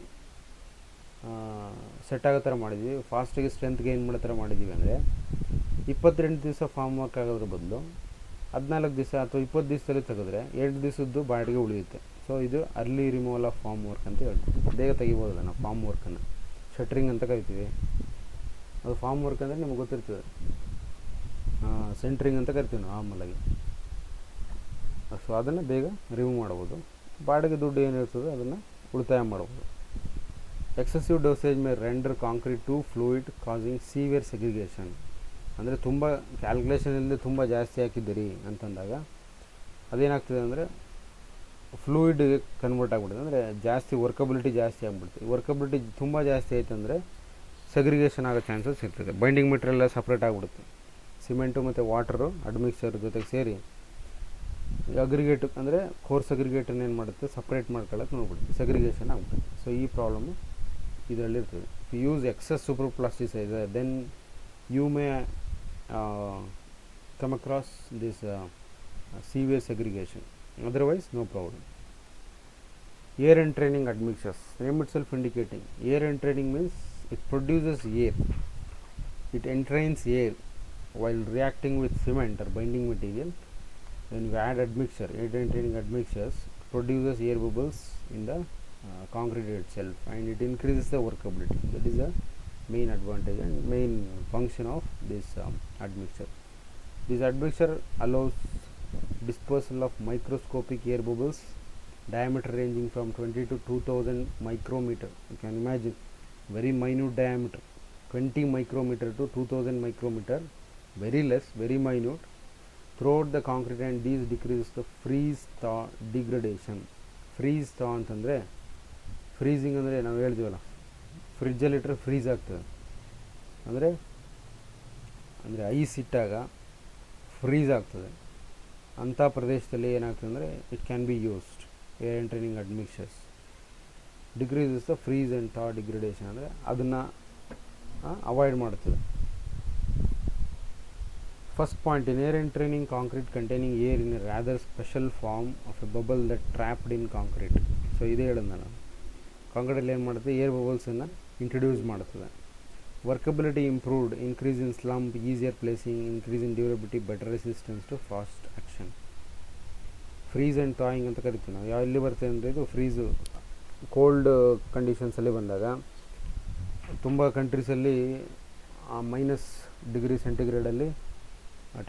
ಸೆಟ್ ಆಗೋ ಥರ ಮಾಡಿದ್ವಿ, ಫಾಸ್ಟಾಗಿ ಸ್ಟ್ರೆಂತ್ ಗೇನ್ ಮಾಡೋ ಥರ ಮಾಡಿದ್ದೀವಿ. ಅಂದರೆ 28 ದಿವಸ ಫಾರ್ಮ್ ವರ್ಕ್ ಆಗೋದ್ರ ಬದಲು 14 ದಿವಸ ಅಥವಾ 20 ದಿವಸದಲ್ಲಿ ತೆಗೆದ್ರೆ 2 ದಿವಸದ್ದು ಬಾಡಿಗೆ ಉಳಿಯುತ್ತೆ. ಸೊ ಇದು early removal of form work ಅಂತ ಹೇಳ್ತೀವಿ. ಬೇಗ ತೆಗಿಬೋದಲ್ಲ ನಾವು ಫಾರ್ಮ್ ವರ್ಕನ್ನು, ಶಟ್ರಿಂಗ್ ಅಂತ ಕರಿತೀವಿ. ಅದು ಫಾರ್ಮ್ ವರ್ಕ್ ಅಂದರೆ ನಿಮಗೆ ಗೊತ್ತಿರ್ತದೆ, ಸೆಂಟ್ರಿಂಗ್ ಅಂತ ಕರಿತೀವಿ ನಾವು ನಾರ್ಮಲಾಗಿ. ಸೊ ಅದನ್ನು ಬೇಗ ರಿಮೂವ್ ಮಾಡ್ಬೋದು. ಬಾಡಿಗೆ ದುಡ್ಡು ಏನಿರ್ತದೆ ಅದನ್ನು ಉಳಿತಾಯ ಮಾಡ್ಬೋದು. Excessive dosage may render concrete to fluid causing severe segregation. ಅಂದರೆ ತುಂಬ ಕ್ಯಾಲ್ಕುಲೇಷನ್ ಇಲ್ಲದೆ ತುಂಬ ಜಾಸ್ತಿ ಹಾಕಿದ್ದೀರಿ ಅಂತಂದಾಗ ಅದೇನಾಗ್ತದೆ ಅಂದರೆ ಫ್ಲೂಯಿಡ್ಗೆ ಕನ್ವರ್ಟ್ ಆಗಿಬಿಡುತ್ತೆ. ಅಂದರೆ ಜಾಸ್ತಿ ವರ್ಕಬಿಲಿಟಿ ಜಾಸ್ತಿ ಆಗಿಬಿಡುತ್ತೆ. ವರ್ಕಬಿಲಿಟಿ ತುಂಬ ಜಾಸ್ತಿ ಆಯಿತು ಅಂದರೆ ಸೆಗ್ರಿಗೇಷನ್ ಆಗೋ ಚಾನ್ಸಸ್ ಇರ್ತದೆ. ಬೈಂಡಿಂಗ್ ಮೆಟೀರಿಯಲ್ ಸಪ್ರೇಟ್ ಆಗಿಬಿಡುತ್ತೆ. ಸಿಮೆಂಟು ಮತ್ತು ವಾಟರು ಅಡ್ಮಿಕ್ಸರ್ ಜೊತೆಗೆ ಸೇರಿ ಅಗ್ರಿಗೇಟ್ ಅಂದರೆ ಕೋರ್ಸ್ ಅಗ್ರಿಗೇಟನ್ನು ಏನು ಮಾಡುತ್ತೆ, ಸಪ್ರೇಟ್ ಮಾಡ್ಕೊಳ್ಳೋಕೆ ನೋಡ್ಬಿಡುತ್ತೆ, ಸೆಗ್ರಿಗೇಷನ್ ಆಗಿಬಿಡುತ್ತೆ. ಸೊ ಈ ಪ್ರಾಬ್ಲಮ್ಮು ಇದರಲ್ಲಿರ್ತದೆ. If you use excess super plasticized then you may come across this severe segregation. Otherwise no problem. Air entraining admixtures, name itself indicating. Air entraining means it produces air, it entrains air while reacting with cement or binding material. When you add admixture, air entraining admixtures produces air bubbles in the concrete itself and it increases the workability. That is a main advantage and main function of this admixture. This admixture allows dispersal of microscopic air bubbles diameter ranging from 20 to 2000 micrometer. You can imagine very minute diameter, 20 micrometer to 2000 micrometer, very less, very minute, throughout the concrete, and these decreases the freeze thaw degradation. Freeze thaw ಅಂತಂದರೆ freezing ಅಂದರೆ ನಾವು ಹೇಳ್ತೀವಲ್ಲ, ಫ್ರಿಜ್ಜಲ್ಲಿಟ್ಟರೆ freeze ಆಗ್ತದೆ ಅಂದರೆ ice ಇಟ್ಟಾಗ freeze ಆಗ್ತದೆ. ಅಂಥ ಪ್ರದೇಶದಲ್ಲಿ ಏನಾಗ್ತದೆ ಅಂದರೆ it can be used air entraining admixtures. Decreases the freeze and thaw degradation ಅಂದರೆ ಅದನ್ನು ಅವಾಯ್ಡ್ ಮಾಡ್ತದೆ. First point, in air entraining concrete containing air in a rather special form of a bubble that trapped in concrete. So ಇದೇ ಹೇಳಿದೆ ನಾನು, ಕಾಂಕ್ರೀಟಲ್ಲಿ ಏನು ಮಾಡುತ್ತೆ, air ಬಬಲ್ಸನ್ನು introduce ಮಾಡ್ತದೆ. Workability improved, increase in slump, easier placing, increase in durability, better resistance to fast action. Freeze and thawing ಅಂತ ಕರಿತೀವಿ ನಾವು. ಎಲ್ಲಿ ಬರ್ತದೆ ಅಂದರೆ ಇದು ಫ್ರೀಸು ಕೋಲ್ಡ್ ಕಂಡೀಷನ್ಸಲ್ಲಿ ಬಂದಾಗ ತುಂಬ ಕಂಟ್ರೀಸಲ್ಲಿ -°C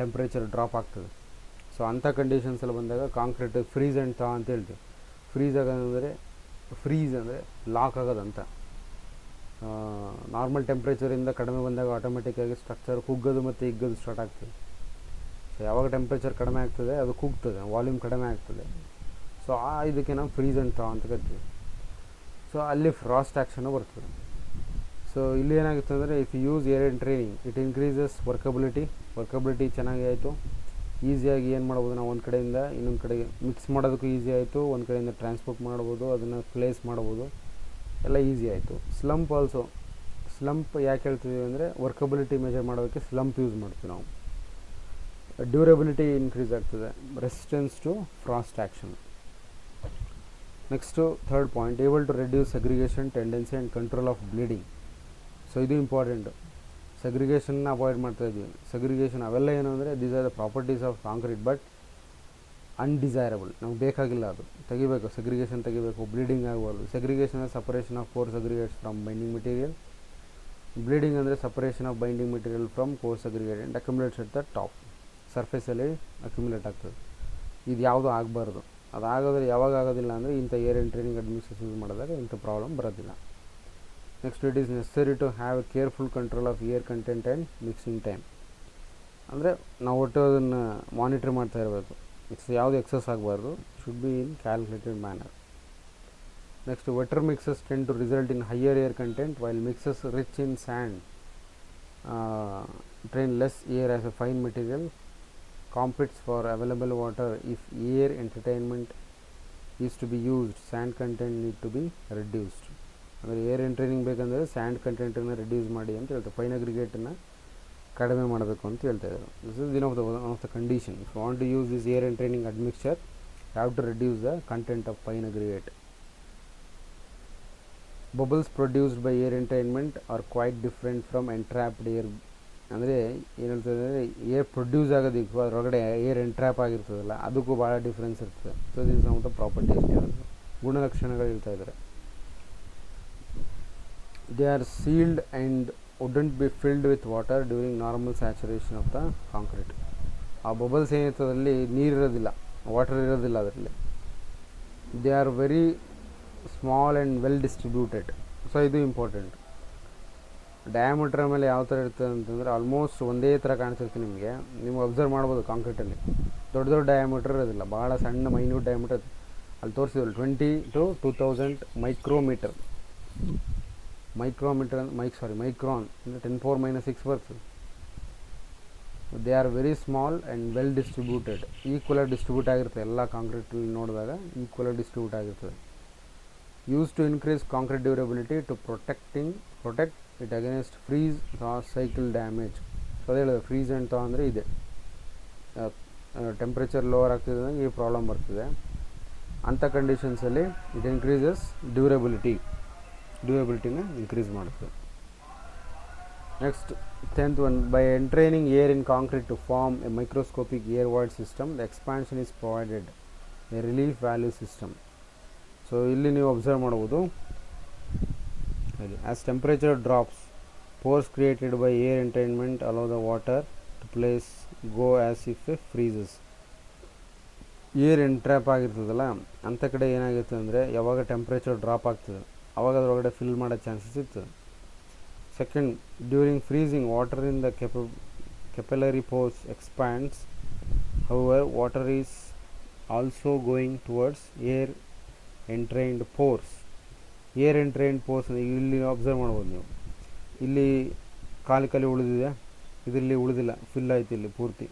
ಟೆಂಪ್ರೇಚರ್ ಡ್ರಾಪ್ ಆಗ್ತದೆ. ಸೊ ಅಂಥ ಕಂಡೀಷನ್ಸಲ್ಲಿ ಬಂದಾಗ ಕಾಂಕ್ರೀಟ್ ಫ್ರೀಸ್ ಆ್ಯಂಡ್ ಥಾ ಅಂತ ಹೇಳ್ತೀವಿ. ಫ್ರೀಸ್ ಆಗೋದಂದರೆ ಫ್ರೀಸ್ ಅಂದರೆ ಲಾಕ್ ಆಗೋದಂತ. ನಾರ್ಮಲ್ ಟೆಂಪ್ರೇಚರಿಂದ ಕಡಿಮೆ ಬಂದಾಗ ಆಟೋಮೆಟಿಕ್ಕಾಗಿ ಸ್ಟ್ರಕ್ಚರ್ ಕುಗ್ಗೋದು ಮತ್ತು ಹಿಗ್ಗೋದು ಸ್ಟಾರ್ಟ್ ಆಗ್ತದೆ. ಸೊ ಯಾವಾಗ ಟೆಂಪ್ರೇಚರ್ ಕಡಿಮೆ ಆಗ್ತದೆ ಅದು ಕುಗ್ತದೆ, ವಾಲ್ಯೂಮ್ ಕಡಿಮೆ ಆಗ್ತದೆ. ಸೊ ಇದಕ್ಕೆ ನಾವು ಫ್ರೀಸ್ ಆ್ಯಂಡ್ ಥಾ ಅಂತ ಕರಿತೀವಿ. ಸೊ ಅಲ್ಲಿ ಫ್ರಾಸ್ಟ್ ಆ್ಯಕ್ಷನು ಬರ್ತದೆ. ಸೊ ಇಲ್ಲಿ ಏನಾಗುತ್ತೆ ಅಂದರೆ if you use air entraining it increases workability ಚೆನ್ನಾಗಿ ಆಯಿತು. ಈಸಿಯಾಗಿ ಏನು ಮಾಡ್ಬೋದು, ನಾವು ಒಂದು ಕಡೆಯಿಂದ ಇನ್ನೊಂದು ಕಡೆಗೆ ಮಿಕ್ಸ್ ಮಾಡೋದಕ್ಕೂ ಈಸಿ ಆಯಿತು, ಒಂದು ಕಡೆಯಿಂದ ಟ್ರಾನ್ಸ್ಪೋರ್ಟ್ ಮಾಡ್ಬೋದು, ಅದನ್ನು ಪ್ಲೇಸ್ ಮಾಡ್ಬೋದು, ಎಲ್ಲ ಈಸಿ ಆಯಿತು. ಸ್ಲಂಪ್ ಯಾಕೆ ಹೇಳ್ತಿದ್ದೀವಿ ಅಂದರೆ ವರ್ಕಬಿಲಿಟಿ ಮೆಜರ್ ಮಾಡೋದಕ್ಕೆ ಸ್ಲಂಪ್ ಯೂಸ್ ಮಾಡ್ತೀವಿ ನಾವು. ಡ್ಯೂರಬಿಲಿಟಿ ಇನ್ಕ್ರೀಸ್ ಆಗ್ತದೆ, resistance to frost action. Next third point, able to reduce segregation tendency and control of bleeding. So ಇದು ಇಂಪಾರ್ಟೆಂಟು. ಸೆಗ್ರಿಗೇಷನ್ನ ಅವಾಯ್ಡ್ ಮಾಡ್ತಾ ಇದ್ವಿ. ಸೆಗ್ರಿಗೇಷನ್ ಅವೆಲ್ಲ ಏನು ಅಂದರೆ these are the properties of concrete but undesirable, ನಮ್ಗೆ ಬೇಕಾಗಿಲ್ಲ, ಅದು ತೆಗಿಬೇಕು, ಸೆಗ್ರಿಗೇಷನ್ ತೆಗಿಬೇಕು, ಬ್ಲೀಡಿಂಗ್ ಆಗಬಾರ್ದು. Segregation separation of coarse segregates from binding material. Bleeding ಅಂದರೆ separation of binding material from coarse segregate and accumulates at the top, ಸರ್ಫೇಸಲ್ಲಿ accumulate ಆಗ್ತದೆ. ಇದು ಯಾವುದೂ ಆಗಬಾರ್ದು. ಅದಾಗೋದ್ರೆ ಯಾವಾಗ ಆಗೋದಿಲ್ಲ ಅಂದರೆ ಇಂಥ ಏರ್ ಎಂಟ್ರೈನಿಂಗ್ ಅಡ್ಮಿಕ್ಸಸ್ ಯೂಸ್ ಮಾಡಿದಾಗ ಇಂಥ ಪ್ರಾಬ್ಲಮ್ ಬರೋದಿಲ್ಲ. Next, it is necessary to have a careful control of air content and mixing time. ಅಂದರೆ ನಾವು ಒಟ್ಟು ಅದನ್ನು ಮಾನಿಟ್ರ್ ಮಾಡ್ತಾ ಇರಬೇಕು. ಯಾವುದು ಎಕ್ಸಸ್ ಆಗಬಾರ್ದು, should be in calculated manner. Next, wetter mixes tend to result in higher air content while mixes rich in sand drain less air as a fine material. Competes for available water. If air entrainment is to be used, sand content need to be reduced. ಅಂದರೆ air ಎಂಟ್ರೈನಿಂಗ್ ಬೇಕಂದರೆ and ಕಂಟೆಂಟನ್ನು reduce ಮಾಡಿ ಅಂತ ಹೇಳ್ತಾರೆ, fine ಅಗ್ರಿಗೇಟನ್ನು ಕಡಿಮೆ ಮಾಡಬೇಕು ಅಂತ ಹೇಳ್ತಾ ಇದ್ದಾರೆ. This is one of the condition. If you want to use this air entraining admixture, have to reduce the content of fine aggregate. Bubbles produced by air entrainment are quite different from entrapped air. ಅಂದರೆ ಏನು ಹೇಳ್ತದೆ ಅಂದರೆ air produce ಆಗೋದಕ್ಕೂ ಅದರೊಳಗಡೆ air entrap ಆಗಿರ್ತದಲ್ಲ ಅದಕ್ಕೂ ಭಾಳ difference ಇರ್ತದೆ. So this ನಮ್ಮ properties ಗುಣಲಕ್ಷಣಗಳು ಹೇಳ್ತಾ ಇದ್ದಾರೆ. They are sealed and wouldn't be filled with water during normal saturation of the concrete. ಆ ಬಬಲ್ಸ್ ಏನಿರ್ತದಲ್ಲಿ ನೀರಿರೋದಿಲ್ಲ, ವಾಟರ್ ಇರೋದಿಲ್ಲ ಅದರಲ್ಲಿ. They are very small and well distributed. So ಇದು ಇಂಪಾರ್ಟೆಂಟ್. ಡಯಾಮೀಟ್ರ್ ಮೇಲೆ ಯಾವ ಥರ ಇರ್ತದೆ ಅಂತಂದರೆ ಆಲ್ಮೋಸ್ಟ್ ಒಂದೇ ಥರ ಕಾಣಿಸುತ್ತೆ ನಿಮಗೆ. ನೀವು ಅಬ್ಸರ್ವ್ ಮಾಡ್ಬೋದು ಕಾಂಕ್ರೀಟಲ್ಲಿ ದೊಡ್ಡ ದೊಡ್ಡ ಡಯಾಮೀಟ್ರ್ ಇರೋದಿಲ್ಲ, ಭಾಳ ಸಣ್ಣ ಮೈನ್ಯೂಟ್ ಡಯಾಮೀಟರ್. ಅಲ್ಲಿ ತೋರಿಸಿದ್ರು 20 to 2000 ಮೈಕ್ರೋಮೀಟರ್. ಮೈಕ್ರಾನ್ ಅಂದರೆ 10⁻⁶ ಬರ್ತದೆ. They are very small and well distributed. ಈಕ್ವಲಾಗಿ ಡಿಸ್ಟ್ರಿಬ್ಯೂಟ್ ಆಗಿರ್ತದೆ, ಎಲ್ಲ ಕಾಂಕ್ರೀಟಲ್ಲಿ ನೋಡಿದಾಗ ಈಕ್ವಲಾಗಿ ಡಿಸ್ಟ್ರಿಬ್ಯೂಟ್ ಆಗಿರ್ತದೆ. Use to increase concrete durability to protect it against freeze cycle damage. So ಅದೇ ಹೇಳಿದೆ, ಫ್ರೀಸ್ ಆ್ಯಂಡ್ ಥಾ ಅಂದರೆ ಇದೆ, ಟೆಂಪ್ರೇಚರ್ ಲೋವರ್ ಆಗ್ತಿದೆ ಈ ಪ್ರಾಬ್ಲಮ್ ಬರ್ತದೆ. ಅಂಥ ಕಂಡೀಷನ್ಸಲ್ಲಿ ಇಟ್ ಇನ್ಕ್ರೀಸಸ್ ಡ್ಯೂರಬಿಲಿಟಿನ ಇನ್ಕ್ರೀಸ್ ಮಾಡುತ್ತೆ. Next 10th one, by entraining air in concrete to form a microscopic air void system, the expansion is provided a relief valve system. So ಇಲ್ಲಿ ನೀವು observe ಮಾಡ್ಬೋದು, as temperature drops, pores created by air entrainment allow the water to place go as if it freezes. Air entrap ಆಗಿರ್ತದಲ್ಲ ಅಂಥ ಕಡೆ ಏನಾಗುತ್ತೆ ಅಂದರೆ ಯಾವಾಗ temperature drop ಆಗ್ತದೆ ಆವಾಗ ಅದರೊಳಗಡೆ ಫಿಲ್ ಮಾಡೋ ಚಾನ್ಸಸ್ ಇರ್ತದೆ. Second, during freezing water in the capillary pores expands. However, water is also going towards air entrained pores. Air entrained pores ಇಲ್ಲಿ ಅಬ್ಸರ್ವ್ ಮಾಡ್ಬೋದು ನೀವು. ಇಲ್ಲಿ ಖಾಲಿ ಉಳಿದಿದೆ, ಇದರಲ್ಲಿ ಉಳಿದಿಲ್ಲ, ಫಿಲ್ ಆಯ್ತು ಇಲ್ಲಿ ಪೂರ್ತಿ.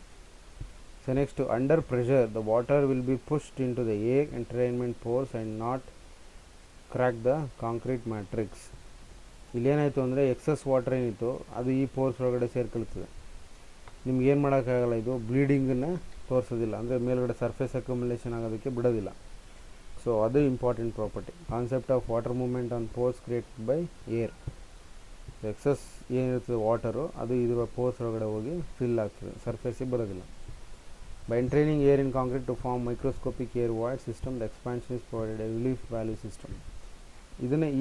So next, under pressure the water will be pushed in to the air entrainment pores and not crack the concrete matrix. ಇಲ್ಲೇನಾಯಿತು ಅಂದರೆ ಎಕ್ಸಸ್ ವಾಟರ್ ಏನಿತ್ತು ಅದು ಈ ಪೋರ್ಸ್ ಒಳಗಡೆ ಸೇರ್ಕೊಳ್ತದೆ. ನಿಮ್ಗೇನು ಮಾಡೋಕ್ಕಾಗಲ್ಲ, ಇದು ಬ್ಲೀಡಿಂಗನ್ನು ತೋರಿಸೋದಿಲ್ಲ, ಅಂದರೆ ಮೇಲ್ಗಡೆ ಸರ್ಫೇಸ್ ಅಕ್ಯುಮುಲೇಷನ್ ಆಗೋದಕ್ಕೆ ಬಿಡೋದಿಲ್ಲ. ಸೊ ಅದು important property. Concept of water movement on pores created by air. Excess ಏನಿರ್ತದೆ ವಾಟರು ಅದು ಇದರ ಪೋರ್ಸ್ ಒಳಗಡೆ ಹೋಗಿ ಫಿಲ್ ಆಗ್ತದೆ, ಸರ್ಫೇಸಿಗೆ ಬರೋದಿಲ್ಲ. By entraining air in concrete to form microscopic air void system the expansion is provided a relief value system.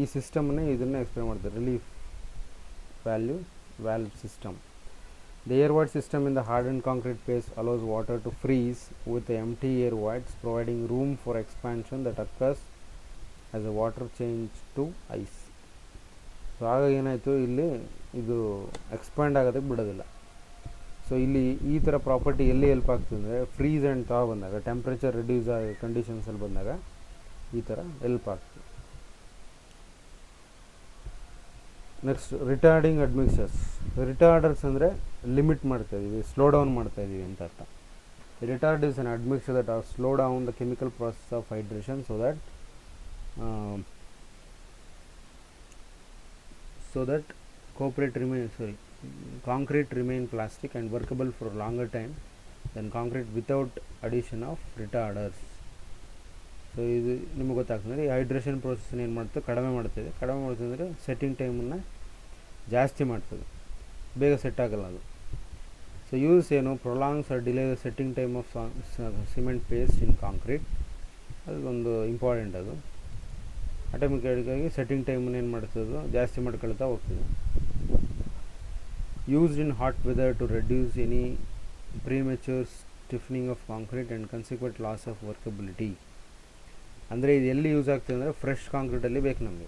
ಈ ಸಿಸ್ಟಮನ್ನೇ ಎಕ್ಸ್ಪ್ಲೇನ್ ಮಾಡ್ತಾರೆ, relief valve system. The air void system in the hardened concrete base allows water to freeze with the empty air voids, providing room for expansion that occurs as the water change to ice. So ಆಗ ಏನಾಯಿತು, ಇಲ್ಲಿ ಇದು expand ಆಗೋದಕ್ಕೆ ಬಿಡೋದಿಲ್ಲ. So ಇಲ್ಲಿ ಈ ಥರ property ಎಲ್ಲಿ ಹೆಲ್ಪ್ ಆಗ್ತದೆ ಅಂದರೆ ಫ್ರೀಸ್ ಆ್ಯಂಡ್ ಥಾ ಬಂದಾಗ, ಟೆಂಪ್ರೇಚರ್ ರಿಡ್ಯೂಸ್ ಆಗಿ ಕಂಡೀಷನ್ಸಲ್ಲಿ ಬಂದಾಗ ಈ ಥರ ಹೆಲ್ಪ್ ಆಗ್ತದೆ. Next retarding ಅಡ್ಮಿಕ್ಸರ್ಸ್. ರಿಟಾರ್ಡರ್ಸ್ ಅಂದರೆ ಲಿಮಿಟ್ ಮಾಡ್ತಾಯಿದ್ದೀವಿ, ಸ್ಲೋ ಡೌನ್ ಮಾಡ್ತಾಯಿದ್ದೀವಿ ಅಂತ ಅರ್ಥ. Retard is an admixture that are slow down the chemical process of hydration so that concrete remain plastic and workable for longer time than concrete without addition of retarders. So ಇದು ನಿಮಗೆ ಗೊತ್ತಾಗ್ತದೆ. ಈ hydration ಪ್ರೋಸೆಸ್ನ ಏನು ಮಾಡ್ತದೆ, ಕಡಿಮೆ ಮಾಡ್ತದೆ ಅಂದರೆ setting ಟೈಮನ್ನು ಜಾಸ್ತಿ ಮಾಡ್ತದೆ, ಬೇಗ ಸೆಟ್ ಆಗಲ್ಲ ಅದು. ಸೊ ಯೂಸ್ ಏನು, prolongs or delay the setting time of cement paste in concrete. ಅದೊಂದು ಇಂಪಾರ್ಟೆಂಟ್. ಅದು ಆಟೋಮೆಟಿಕ್ಕಾಗಿ ಸೆಟ್ಟಿಂಗ್ ಟೈಮನ್ನು ಏನು ಮಾಡ್ತದೆ, ಜಾಸ್ತಿ ಮಾಡ್ಕೊಳ್ತಾ ಹೋಗ್ತದೆ. Used in hot weather to reduce any premature stiffening of concrete and consequent loss of workability. ಅಂದರೆ ಇದು ಎಲ್ಲಿ ಯೂಸ್ ಆಗ್ತದೆ ಅಂದರೆ ಫ್ರೆಶ್ ಕಾಂಕ್ರೀಟಲ್ಲಿ ಬೇಕು ನಮಗೆ,